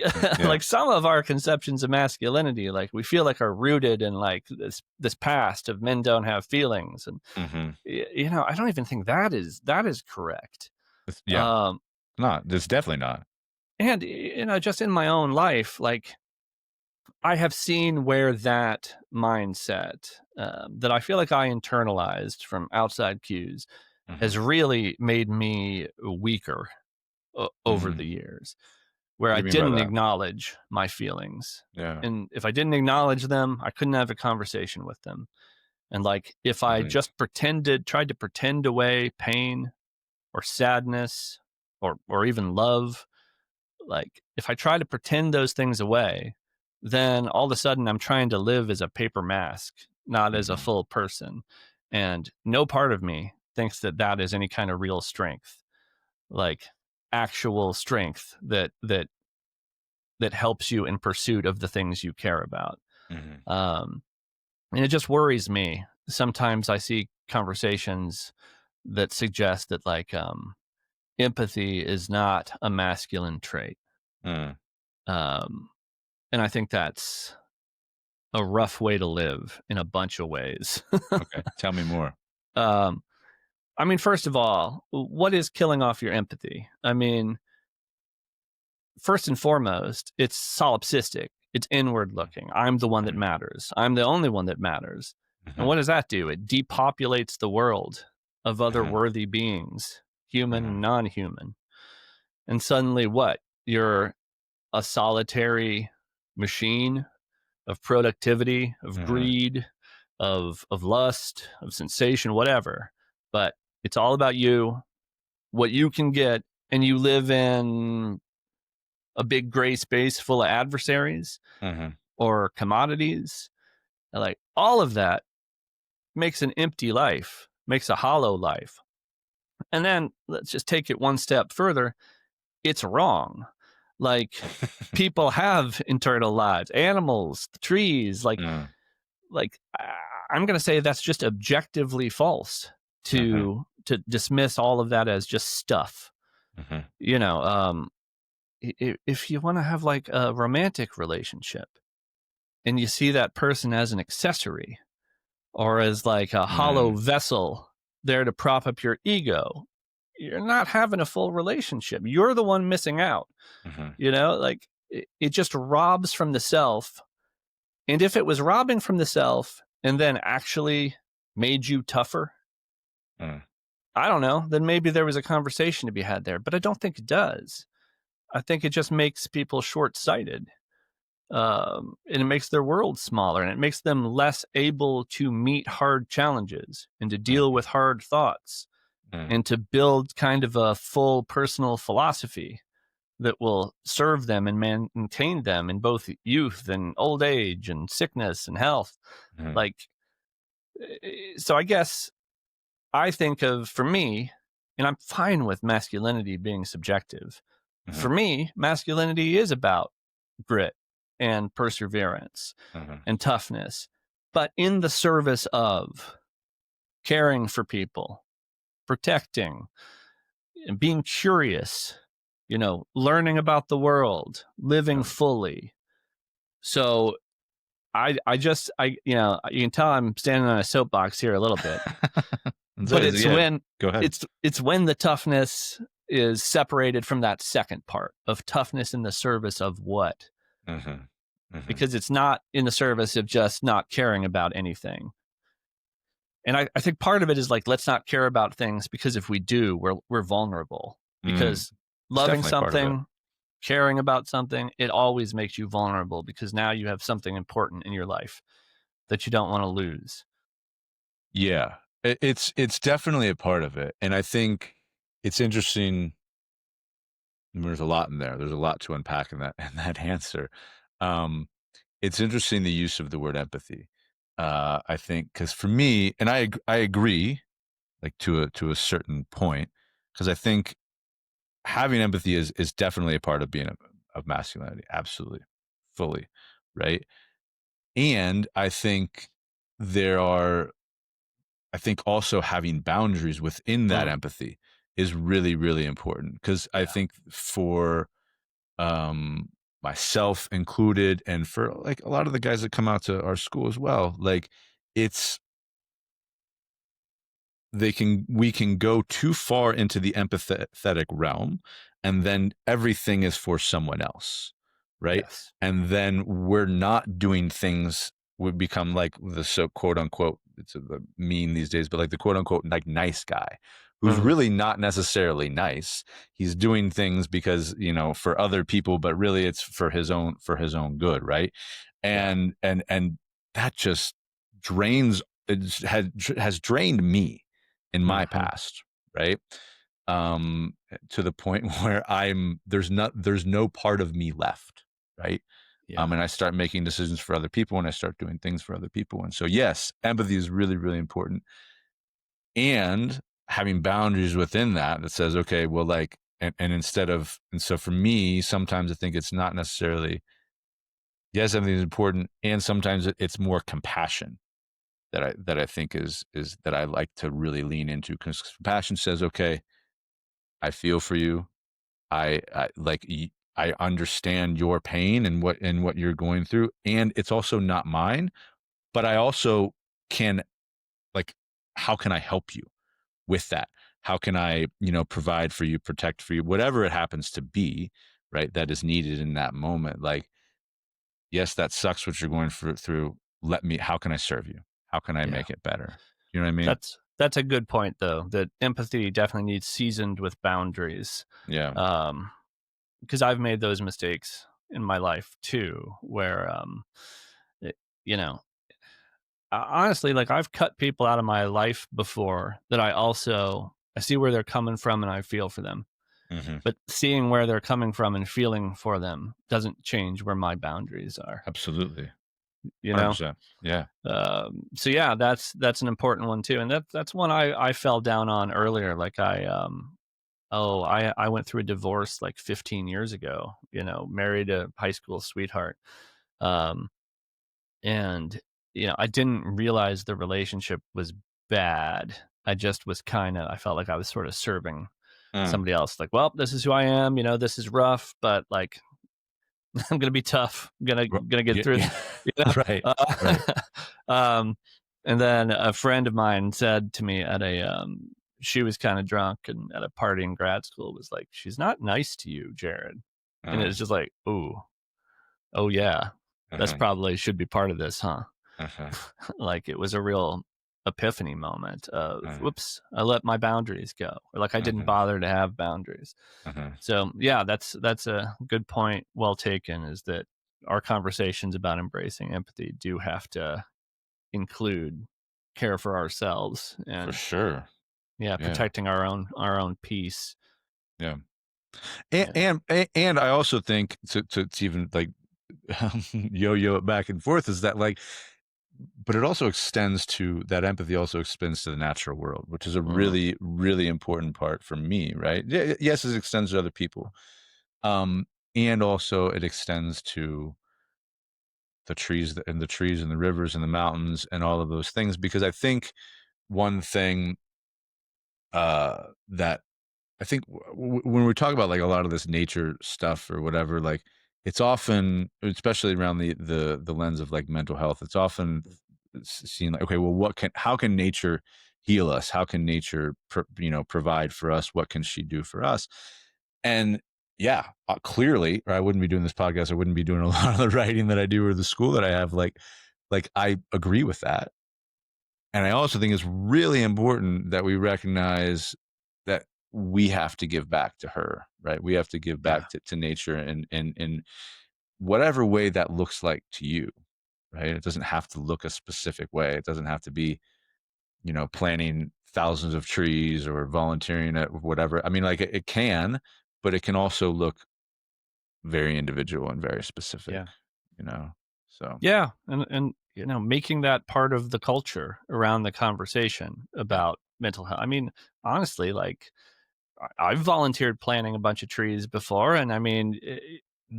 Yeah. like some of our conceptions of masculinity, like we feel like are rooted in like this past of men don't have feelings, and Hmm. I don't even think that is correct. Yeah. Um, Not. It's definitely not. and just in my own life, like I have seen where that mindset that I feel like I internalized from outside cues Hmm. has really made me weaker over Hmm. the years. where What I do you mean by didn't that? acknowledge my feelings. Yeah. And if I didn't acknowledge them, I couldn't have a conversation with them. And like if I Mhm. just tried to pretend away pain or sadness or even love, like if I try to pretend those things away, then all of a sudden I'm trying to live as a paper mask, not as a Mhm. full person. And no part of me thinks that that is any kind of real strength, like actual strength that helps you in pursuit of the things you care about. Mhm. Um, and it just worries me. Sometimes I see conversations that suggest that empathy is not a masculine trait. Mm. Um, and I think that's a rough way to live in a bunch of ways. Okay. Tell me more. um, I mean, first of all, what is killing off your empathy? I mean, first and foremost, it's solipsistic. It's inward looking. I'm the one that Mhm. matters. I'm the only one that matters. And Mhm. what does that do? It depopulates the world of other Mhm. worthy beings, human and Mhm. non human. And suddenly, what? You're a solitary machine of productivity, of Mhm. greed, of lust, of sensation, whatever. But it's all about you, what you can get, and you live in a big gray space full of adversaries Mhm. or commodities. Like all of that makes an empty life, makes a hollow life. And then let's just take it one step further. It's wrong. Like people have internal lives, animals, trees, Mm. like I'm going to say that's just objectively false Mhm. to dismiss all of that as just stuff. Mhm. You know, if you want to have like a romantic relationship and you see that person as an accessory or as like a hollow Mm. vessel there to prop up your ego, you're not having a full relationship. You're the one missing out. Mhm. You know, like it just robs from the self. And if it was robbing from the self and then actually made you tougher, Mm. I don't know, then maybe there was a conversation to be had there. But I don't think it does. I think it just makes people short sighted. And it makes their world smaller and it makes them less able to meet hard challenges and to deal Mhm. with hard thoughts Mm. and to build kind of a full personal philosophy that will serve them and maintain them in both youth and old age and sickness and health. Mhm. Like, so I guess I think of, for me, and I'm fine with masculinity being subjective. For Mhm. me, masculinity is about grit and perseverance Mhm. and toughness, but in the service of caring for people, protecting, and being curious, you know, learning about the world, living Mm. fully. So you know, you can tell I'm standing on a soapbox here a little bit, but Yeah. Go ahead. it's when the toughness is separated from that second part of toughness in the service of what? Mhm. Mhm. Because it's not in the service of just not caring about anything. And I think part of it is like, let's not care about things because if we do, we're vulnerable. Mm. Because It's loving definitely part of it. something, caring about something, it always makes you vulnerable because now you have something important in your life that you don't want to lose. Yeah. It's definitely a part of it, and I think it's interesting. There's a lot in there. There's a lot to unpack in that in that answer. Um, it's interesting the use of the word empathy. I think because for me, and I agree, like to a certain point, because I think having empathy is definitely a part of being of masculinity. Absolutely, fully, right. And I think there are. I think also having boundaries within that Mm, empathy is really really important because I yeah. think for um myself included and for like a lot of the guys that come out to our school as well, like it's we can go too far into the empathetic realm and then everything is for someone else, right? Yes. And then we're not doing things, we become like the so quote unquote, it's a meme these days, but like the quote unquote like nice guy who's really not necessarily nice. He's doing things because, for other people, but really it's for his own good, right? And that just drains has drained me in my Mm-hmm. past, right? To the point where there's no part of me left, right? Yeah. And I start making decisions for other people, and I start doing things for other people. And so, yes, empathy is really, really important. And having boundaries within that says, okay, well, like, and so for me, sometimes I think it's not necessarily, yes, everything is important. And sometimes it's more compassion that I think is that I like to really lean into, because compassion says, okay, I feel for you. I like, I understand your pain and what you're going through. And it's also not mine, but I also can, like, how can I help you with that? How can I, provide for you, protect for you, whatever it happens to be, right? That is needed in that moment. Like, yes, that sucks what you're going through. How can I serve you? How can I Yeah. make it better? You know what I mean? That's a good point, though, that empathy definitely needs seasoned with boundaries. Yeah. Because I've made those mistakes in my life too, where, it, you know, honestly, like I've cut people out of my life before that I see where they're coming from and I feel for them. Mm-hmm. But seeing where they're coming from and feeling for them doesn't change where my boundaries are, Absolutely. you know? 100%. Yeah. So yeah, that's an important one too. And that's one I fell down on earlier. Like I went through a divorce like 15 years ago, married a high school sweetheart. Um, and, I didn't realize the relationship was bad. I felt like I was sort of serving Mm. somebody else. Like, well, this is who I am, this is rough, but like, I'm going to be tough. I'm gonna get Yeah, through, yeah. you know? Right. Uh, Right. um, and then a friend of mine said to me she was kind of drunk and at a party in grad school was like, she's not nice to you, Jarod. And it Uh, was just like, ooh, oh yeah, that's uh-huh. probably should be part of this, huh? Uh-huh. Like it was a real epiphany moment of, Uh-huh. whoops, I let my boundaries go. Or like I didn't Uh-huh. bother to have boundaries. Uh-huh. So yeah, that's a good point. Well taken. Is that our conversations about embracing empathy do have to include care for ourselves For and sure. yeah, Yeah. protecting our own peace. Yeah. And Yeah. and I also think to even like yo-yo it back and forth is that, like, but it also extends to that empathy also extends to the natural world, which is a Mm, really, really important part for me, right? Yes, it extends to other people. Um, and also it extends to the trees and the rivers and the mountains and all of those things, because I think one thing that I think when we talk about like a lot of this nature stuff or whatever, like it's often, especially around the lens of like mental health, it's often seen like, okay, well, how can nature heal us? How can nature, provide for us? What can she do for us? And yeah, clearly, or I wouldn't be doing this podcast. I wouldn't be doing a lot of the writing that I do or the school that I have. Like I agree with that. And I also think it's really important that we recognize that we have to give back to her, right? We have to give yeah. back to nature in whatever way that looks like to you, right? It doesn't have to look a specific way. It doesn't have to be, planting thousands of trees or volunteering at whatever. I mean, like it can, but it can also look very individual and very specific, Yeah. you know? So, Yeah. And making that part of the culture around the conversation yeah. about mental health. I mean, honestly, like I've volunteered planting a bunch of trees before, and I mean,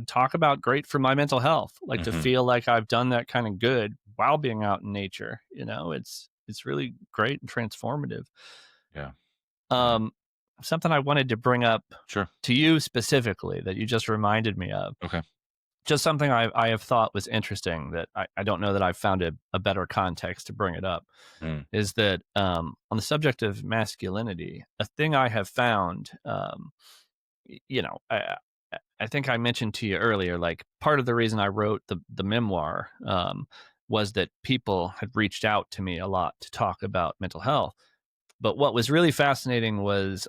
talk about great for my mental health. Like to Hmm. feel like I've done that kind of good while being out in nature. It's really great and transformative. Yeah. Yeah. Um, Something I wanted to bring up Sure. to you specifically that you just reminded me of. Okay. Just something I have thought was interesting that I don't know that I've found a better context to bring it up Mm. is that on the subject of masculinity, a thing I have found, you know, I think I mentioned to you earlier, like part of the reason I wrote the memoir was that people had reached out to me a lot to talk about mental health, But what was really fascinating was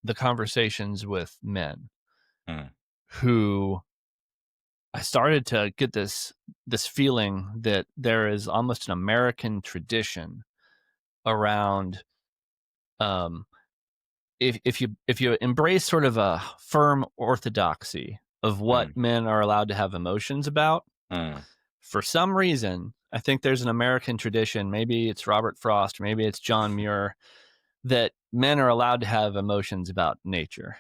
the conversations with men Mm, who I started to get this feeling that there is almost an American tradition around um, if you embrace sort of a firm orthodoxy of what mm, men are allowed to have emotions about, mm, for some reason, I think there's an American tradition. Maybe it's Robert Frost, maybe it's John Muir, that men are allowed to have emotions about nature.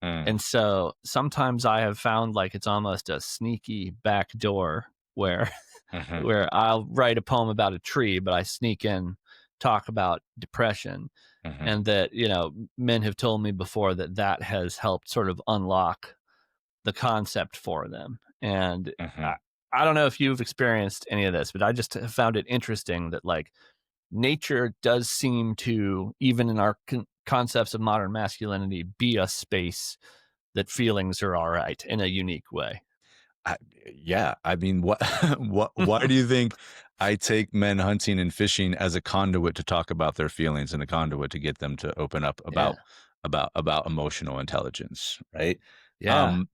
mm, And so sometimes I have found like it's almost a sneaky back door where mhm, where I'll write a poem about a tree, but I sneak in talk about depression. mhm, And that, men have told me before that that has helped sort of unlock the concept for them. And mhm. I don't know if you've experienced any of this, but I just have found it interesting that like nature does seem to, even in our concepts of modern masculinity, be a space that feelings are all right in a unique way. I, yeah, I mean, what, why do you think I take men hunting and fishing as a conduit to talk about their feelings and a conduit to get them to open up Yeah. about emotional intelligence, right? Yeah. Um,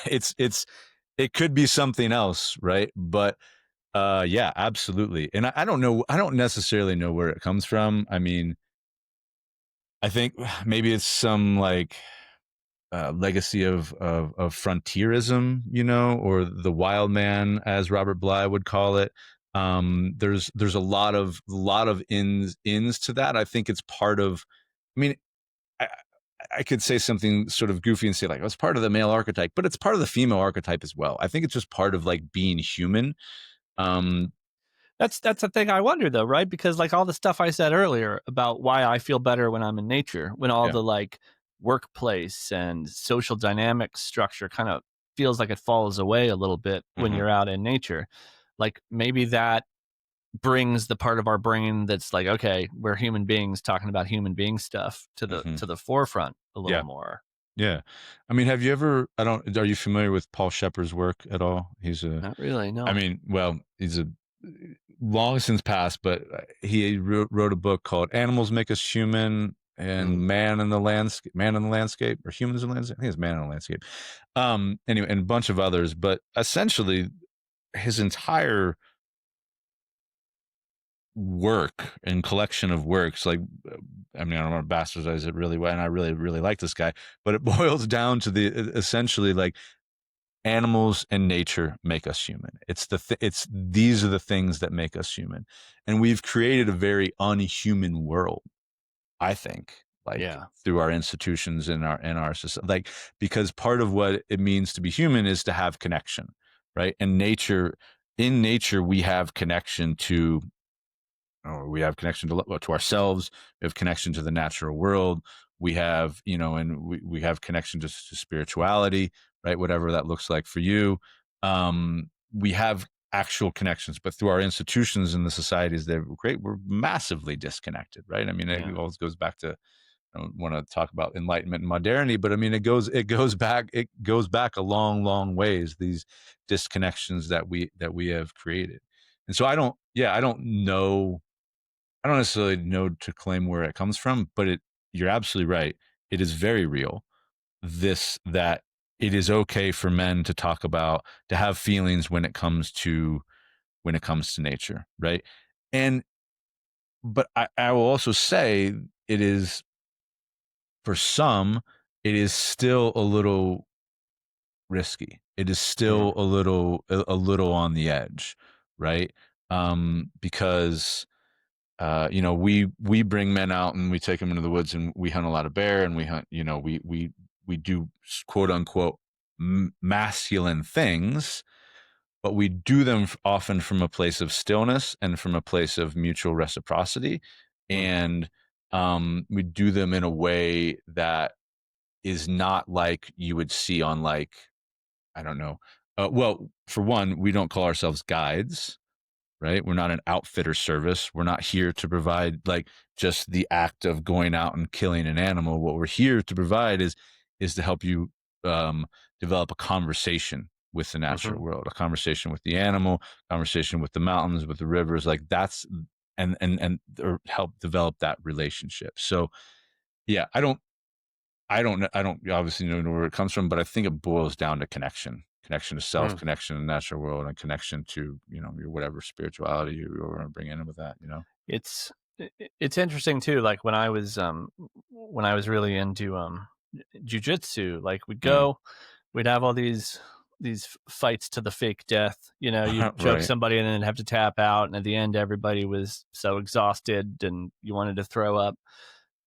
it's it could be something else, right? But yeah, absolutely. And I don't know, I don't necessarily know where it comes from. I mean, I think maybe it's some like legacy of frontierism, or the wild man, as Robert Bly would call it. There's a lot of ins to that. I think it's part of. I mean, I, I could say something sort of goofy and say like, oh, it's part of the male archetype, but it's part of the female archetype as well. I think it's just part of like being human. Um, That's the thing I wonder though, right? Because like all the stuff I said earlier about why I feel better when I'm in nature, when all yeah. the like workplace and social dynamic structure kind of feels like it falls away a little bit when Hmm. you're out in nature. Like maybe that brings the part of our brain that's like, okay, we're human beings talking about human being stuff to the Hmm. to the forefront a little Yeah. more. Yeah. I mean, have you ever? I don't. Are you familiar with Paul Shepard's work at all? He's a Not really, I no. mean, well, he's a long since passed, but he wrote a book called "Animals Make Us Human" and Mm, Man in the Landscape," or "Humans in the Landscape." I think it's "Man in the Landscape." Anyway, and a bunch of others, but essentially, his entire work and collection of works, like, I mean, I don't want to bastardize it really well, and I really, really like this guy, but it boils down to the essentially like animals and nature make us human. It's these are the things that make us human, and we've created a very unhuman world, I think, like yeah. through our institutions and our society, like, because part of what it means to be human is to have connection, right? And in nature we have connection to, or we have connection to ourselves. We have connection to the natural world. We have, and we have connection to spirituality, right? Whatever that looks like for you. We have actual connections, but through our institutions and the societies that we create, we're massively disconnected, right? I mean, it Yeah. always goes back to, I don't want to talk about enlightenment and modernity, but I mean, it goes back a long, long ways. These disconnections that we have created, and so I don't necessarily know to claim where it comes from, but you're absolutely right. It is very real. That it is okay for men to talk about, to have feelings when it comes to nature, right? And but I will also say it is, for some, it is still a little risky. It is Mm, still a little on the edge, right? Because we bring men out and we take them into the woods and we hunt a lot of bear and we hunt, we do quote unquote masculine things, but we do them often from a place of stillness and from a place of mutual reciprocity, mm, and we do them in a way that is not like you would see on, like, I don't know. Well, for one, we don't call ourselves guides, right? We're not an outfitter service. We're not here to provide like just the act of going out and killing an animal. What we're here to provide is to help you um, develop a conversation with the hmm natural world, a conversation with the animal, conversation with the mountains, with the rivers. Like or help develop that relationship. So yeah, I don't obviously know where it comes from, but I think it boils down to connection to self, Mm. connection to the natural world, and connection to, your whatever spirituality you want to bring in with that. It's it's interesting too. Like when I was really into jujitsu, like Mm. we'd have all these fights to the fake death. You'd choke Right. somebody and then have to tap out, and at the end, everybody was so exhausted and you wanted to throw up.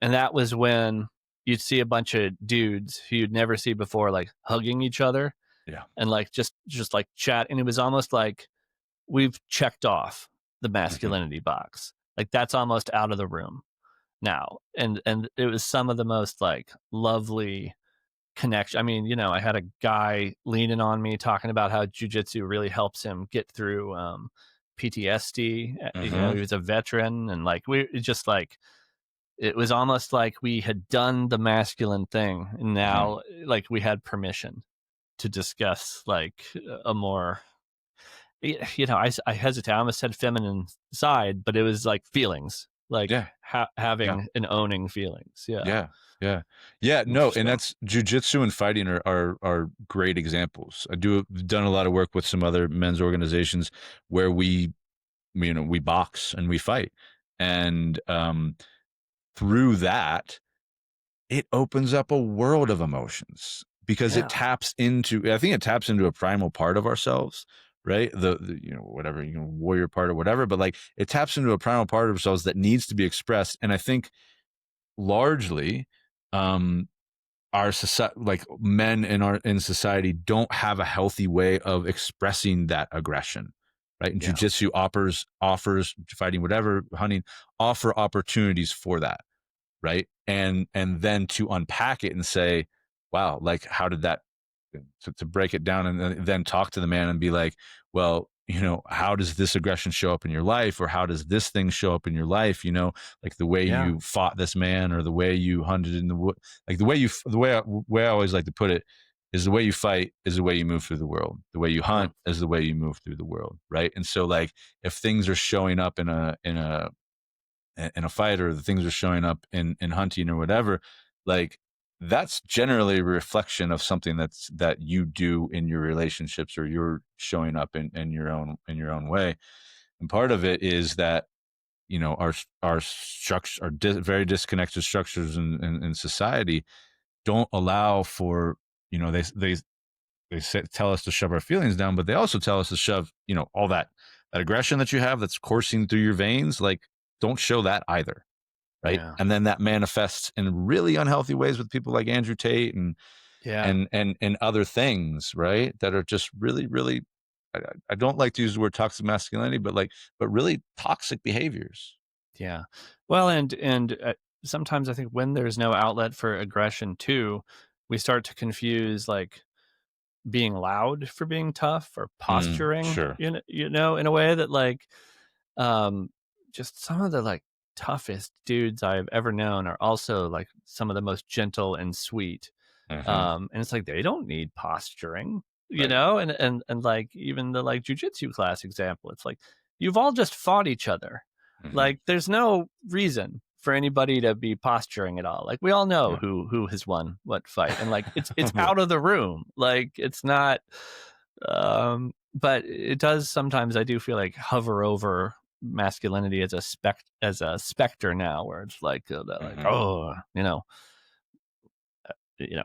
And that was when you'd see a bunch of dudes who you'd never see before, like hugging each other Yeah. and like just like chat. And it was almost like we've checked off the Hmm. masculinity box. Like that's almost out of the room now. And it was some of the most like lovely connection. I mean, I had a guy leaning on me talking about how jujitsu really helps him get through PTSD. Hmm. He was a veteran, and like we just like it was almost like we had done the masculine thing, and Hmm. now like we had permission to discuss like a more I hesitate. I almost said feminine side, but it was like feelings, like Yeah. Yeah. having and owning feelings. Yeah, Yeah. Yeah. Yeah. No, and interesting. that's jujitsu and fighting are great examples. Done a lot of work with some other men's organizations where we box and we fight. And through that, it opens up a world of emotions because Yeah, I think it taps into a primal part of ourselves, right? The whatever, warrior part or whatever, but like it taps into a primal part of ourselves that needs to be expressed. And I think largely, um, our society, like men in society, don't have a healthy way of expressing that aggression, right? And yeah, jujitsu offers fighting, whatever, hunting, offer opportunities for that, right? And then to unpack it and say, wow, like how did that, to break it down and then talk to the man and be like, well, how does this aggression show up in your life, or how does this thing show up in your life, like the way yeah. you fought this man, or the way you hunted in the wood, like the way I always like to put it is, the way you fight is the way you move through the world, the way you Mm. hunt is the way you move through the world, right? And so like if things are showing up in a fight, or the things are showing up in hunting or whatever, like that's generally a reflection of something that you do in your relationships, or you're showing up in your own way. And part of it is that our structure, very disconnected structures in society don't allow for, tell us to shove our feelings down, but they also tell us to shove, all that aggression that you have that's coursing through your veins, like don't show that either, right? Yeah, And then that manifests in really unhealthy ways with people like Andrew Tate and yeah, and other things, right? That are just really, really. I don't like to use the word toxic masculinity, but really toxic behaviors. yeah. Well, and sometimes I think when there's no outlet for aggression too, we start to confuse like being loud for being tough, or posturing, Sure. in a way that like um just some of the like toughest dudes I've ever known are also like some of the most gentle and sweet. Hmm. And it's like they don't need posturing, Right. and like even the like jujitsu class example, it's like you've all just fought each other. Hmm. Like there's no reason for anybody to be posturing at all. Like we all know Yeah. who has won what fight, and like it's out of the room. Like it's not. But it does sometimes. I do feel like hover over masculinity as a specter now, where it's like Hmm. oh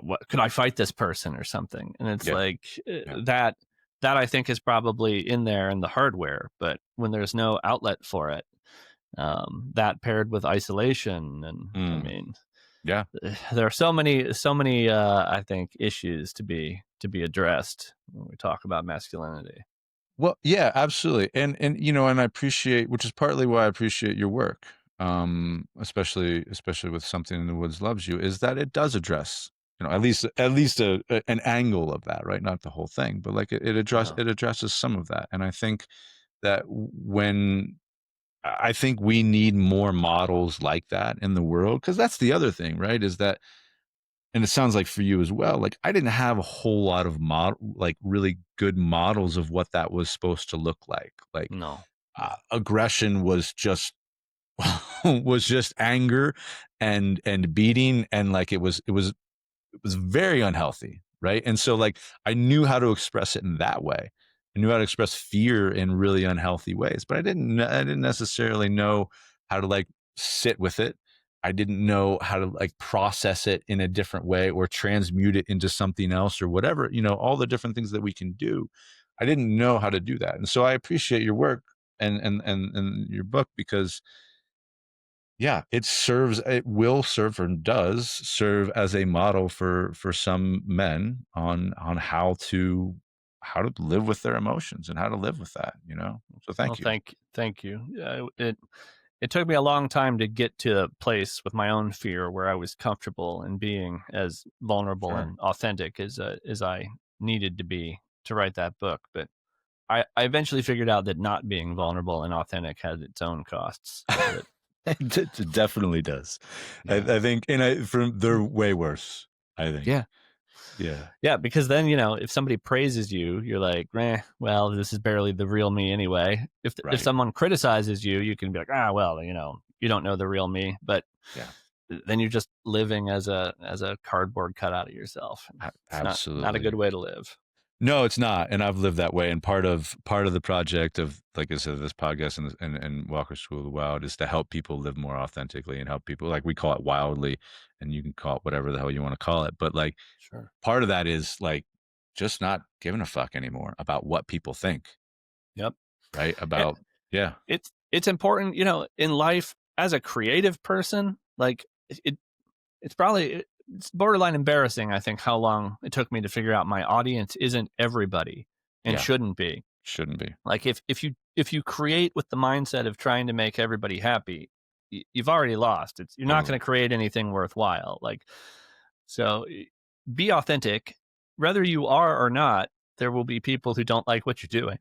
what could I fight this person or something, and it's Yeah. like Yeah. that I think is probably in there in the hardware, but when there's no outlet for it, that paired with isolation, and I Mm. mean Yeah. there are so many I think issues to be addressed when we talk about masculinity. Well, yeah, absolutely. And I appreciate, which is partly why I appreciate your work. Especially with Something in the Woods Loves You, is that it does address, at least an angle of that, right? Not the whole thing, but like Yeah, it addresses some of that. And I think that when I think we need more models like that in the world, because that's the other thing, right? Is that, and it sounds like for you as well, like I didn't have a whole lot of like really good models of what that was supposed to look like. Like no, no, aggression was just was just anger and beating, and like it was very unhealthy, right? And so like I knew how to express it in that way. I knew how to express fear in really unhealthy ways, but I didn't necessarily know how to like sit with it. I didn't know how to like process it in a different way or transmute it into something else or whatever, all the different things that we can do. I didn't know how to do that. And so I appreciate your work and your book, because yeah, it will serve and does serve as a model for some men on how to live with their emotions and how to live with that, So Well, thank you. thank you. It took me a long time to get to a place with my own fear where I was comfortable in being as vulnerable Sure. and authentic as I needed to be to write that book. But I eventually figured out that not being vulnerable and authentic has its own costs. That It definitely does. yeah, I think, they're way worse, I think. yeah, Yeah. yeah. Because then if somebody praises you, you're like, well, this is barely the real me anyway. If Right. someone criticizes you, you can be like, well, you don't know the real me. But Yeah. then you're just living as a cardboard cutout of yourself. It's not a Absolutely. good way to live. No, it's not, and I've lived that way. And part of the project of, like I said, this podcast and Walker School of the Wild is to help people live more authentically and help people, like we call it wildly, and you can call it whatever the hell you want to call it. But like Sure. part of that is like just not giving a fuck anymore about what people think, Yep. right? And About yeah, it's important, in life as a creative person. Like it's probably it's borderline embarrassing, I think, how long it took me to figure out my audience isn't everybody and yeah, shouldn't be. shouldn't be. Like if you create with the mindset of trying to make everybody happy, you've already lost. You're not Totally. going to create anything worthwhile. Like so, be authentic. Whether you are or not, there will be people who don't like what you're doing.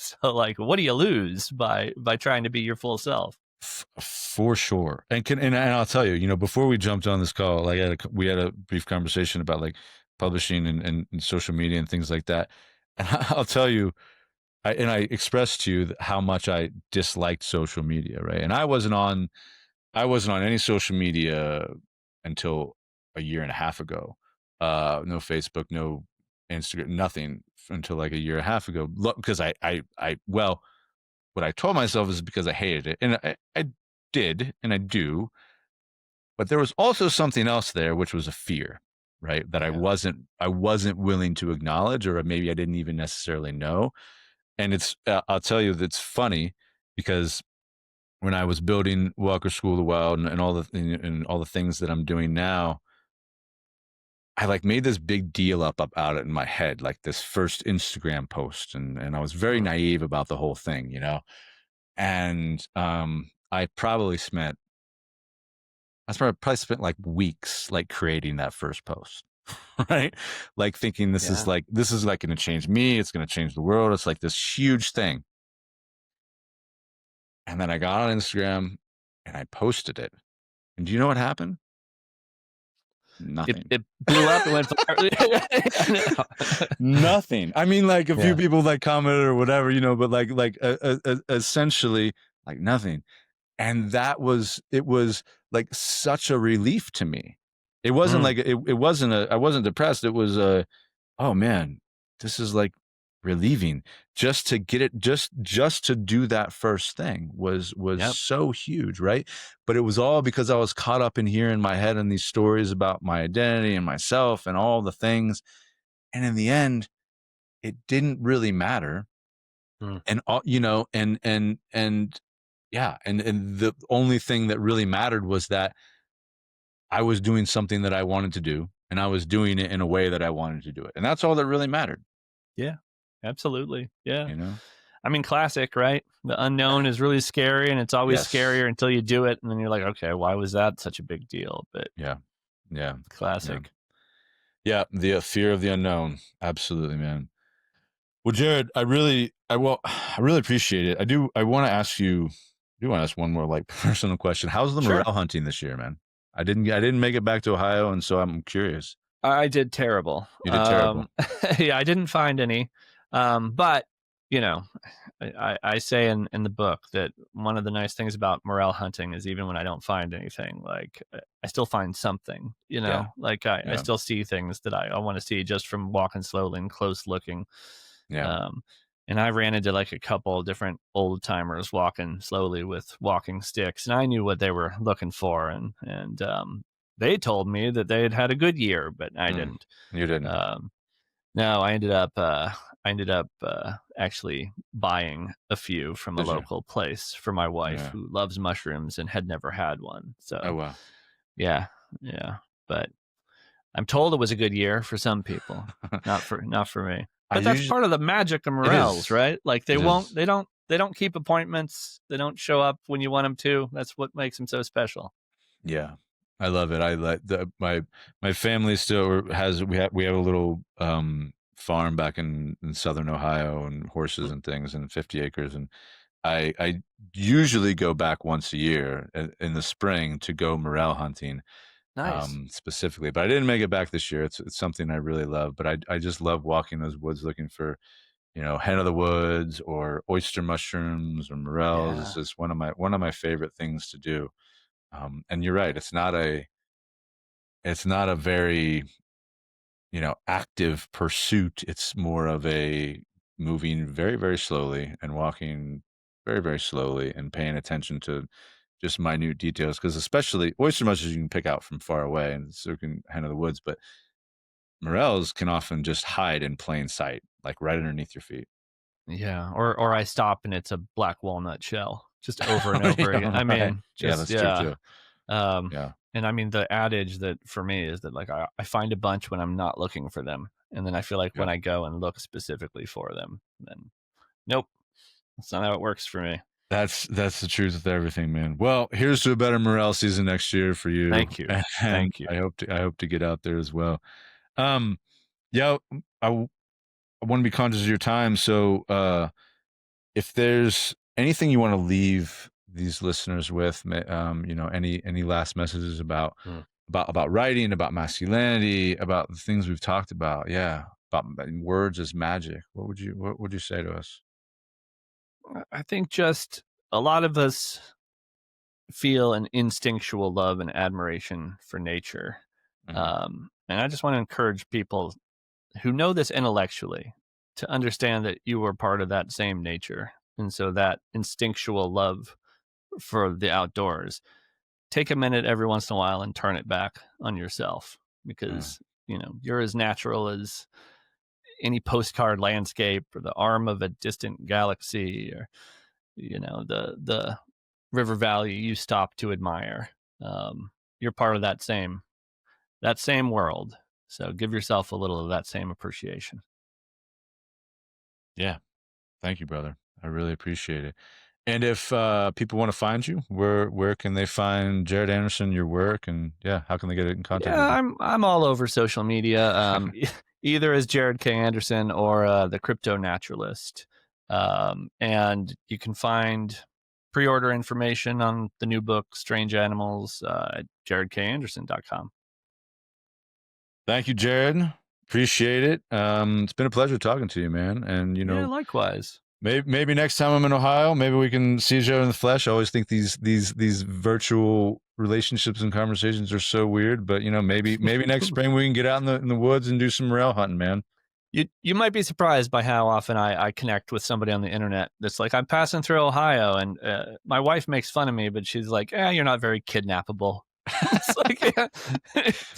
So, like, what do you lose by trying to be your full self? For sure. And I'll tell you, before we jumped on this call, like we had a brief conversation about like publishing and social media and things like that. And I'll tell you, I expressed to you how much I disliked social media, right? And I wasn't on any social media until a year and a half ago. No Facebook, no Instagram, nothing until like a year and a half ago. Because well, what I told myself is because I hated it, and I did, and I do. But there was also something else there, which was a fear, right? That I Yeah. wasn't willing to acknowledge, or maybe I didn't even necessarily know. And I'll tell you, that's funny because when I was building Walker School of the Wild and all the things that I'm doing now, I like made this big deal up about it in my head, like this first Instagram post, and I was very Mm. naive about the whole thing, And I probably spent like weeks like creating that first post, right? Like thinking Yeah. this is like going to change me. It's going to change the world. It's like this huge thing. And then I got on Instagram and I posted it. And do you know what happened? Nothing. It blew up and went viral. Nothing. I mean, like a few Yeah. people like commented or whatever, but essentially like nothing. And it was like such a relief to me. It wasn't Mm. like I wasn't depressed. It was oh man, this is like relieving. Just to get it, just to do that first thing was Yep. so huge, right? But it was all because I was caught up in here in my head and these stories about my identity and myself and all the things. And in the end, it didn't really matter. Mm. And all, and yeah, and the only thing that really mattered was that I was doing something that I wanted to do, and I was doing it in a way that I wanted to do it. And that's all that really mattered, Yeah. Absolutely. Yeah. you know? I mean, classic, right? The unknown is really scary, and it's always Yes. scarier until you do it, and then you're like, okay, why was that such a big deal? But Yeah. Yeah. Yeah. classic. Yeah. The fear of the unknown. Absolutely, man. Well, Jarod, I really appreciate it. I want to ask you, I do want to ask one more like personal question. How's the Sure. morel hunting this year, man? I didn't make it back to Ohio, and so I'm curious. I did terrible. You did terrible. Yeah, I didn't find any. But you know, I say in the book that one of the nice things about morel hunting is even when I don't find anything, like I still find something, Yeah. like I Yeah. still see things that I want to see just from walking slowly and close looking. Yeah. Um, and I ran into like a couple of different old timers walking slowly with walking sticks, and I knew what they were looking for, and they told me that they had had a good year, but I Mm. didn't. You didn't. Um, no, I ended up actually buying a few from a Did you? local place for my wife Yeah. who loves mushrooms and had never had one. Oh, So wow. yeah, yeah. But I'm told it was a good year for some people, not for me. I But that's usually, part of the magic of it morels, is. right? Like It is. they don't keep appointments. They don't show up when you want them to. That's what makes them so special. Yeah. I love it. I like my family still has, we have a little farm back in southern Ohio, and horses Mm, and things, and 50 acres, and I usually go back once a year in the spring to go morel hunting, nice. specifically. But I didn't make it back this year. It's something I really love. But I just love walking those woods looking for, hen of the woods or oyster mushrooms or morels. It's Yeah. just one of my favorite things to do. And you're right. It's not a very, active pursuit. It's more of a moving very, very slowly and walking very, very slowly and paying attention to just minute details. Because especially oyster mushrooms you can pick out from far away, and so can hen of the woods, but morels can often just hide in plain sight, like right underneath your feet. Yeah, or I stop and it's a black walnut shell just over and over again. Yeah, I right. mean, Yeah, just that's true yeah. too. Um, Yeah, and I mean the adage that for me is that like I find a bunch when I'm not looking for them, and then I feel like when yeah. I go and look specifically for them, then nope, that's not how it works for me. That's the truth with everything, man. Well, here's to a better morel season next year for you, Thank you, and thank you. I hope to get out there as well. Um, yeah, I want to be conscious of your time. So, if there's anything you want to leave these listeners with, any last messages about Hmm. about writing, about masculinity, about the things we've talked about, yeah, about words as magic. What would you say to us? I think just a lot of us feel an instinctual love and admiration for nature, Hmm. and I just want to encourage people who know this intellectually to understand that you are part of that same nature. And so that instinctual love for the outdoors, take a minute every once in a while and turn it back on yourself Yeah, because, you're as natural as any postcard landscape or the arm of a distant galaxy or, the river valley you stop to admire. You're part of that same world. So give yourself a little of that same appreciation. yeah. Thank you, brother. I really appreciate it. And if people want to find you, where can they find Jarod Anderson, your work, and yeah, how can they get in contact Yeah, with you? I'm all over social media. Either as Jarod K. Anderson or the Crypto Naturalist. And you can find pre-order information on the new book Strange Animals at jarodkanderson.com. Thank you, Jarod. Appreciate it. It's been a pleasure talking to you, man. And Yeah, likewise. maybe next time I'm in Ohio, maybe we can see each other in the flesh. I always think these virtual relationships and conversations are so weird, but maybe next spring we can get out in the woods and do some morel hunting, man. You might be surprised by how often I connect with somebody on the internet that's like, I'm passing through Ohio, and my wife makes fun of me, but she's like, you're not very kidnappable. It's like,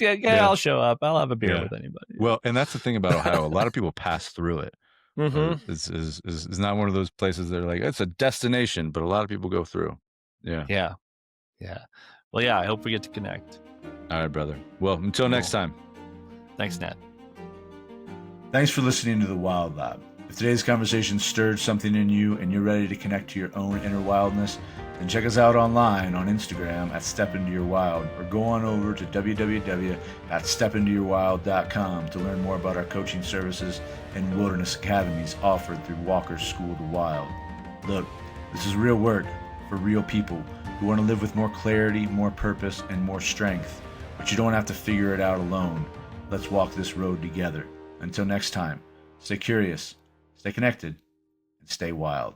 yeah, Yeah, I'll show up. I'll have a beer yeah. with anybody. Well, and that's the thing about Ohio. A lot of people pass through it. Mm-hmm. Is not one of those places that are like it's a destination, but a lot of people go through. Yeah. Yeah. Yeah. Well, yeah, I hope we get to connect. All right, brother. Well, until next Cool. time. Thanks, Ned. Thanks for listening to the Wild Lab. If today's conversation stirred something in you and you're ready to connect to your own inner wildness, then check us out online on Instagram at Step Into Your Wild, or go on over to www.stepintoyourwild.com to learn more about our coaching services and wilderness academies offered through Walker's School to Wild. Look, this is real work for real people who want to live with more clarity, more purpose, and more strength, but you don't have to figure it out alone. Let's walk this road together. Until next time, stay curious, stay connected, and stay wild.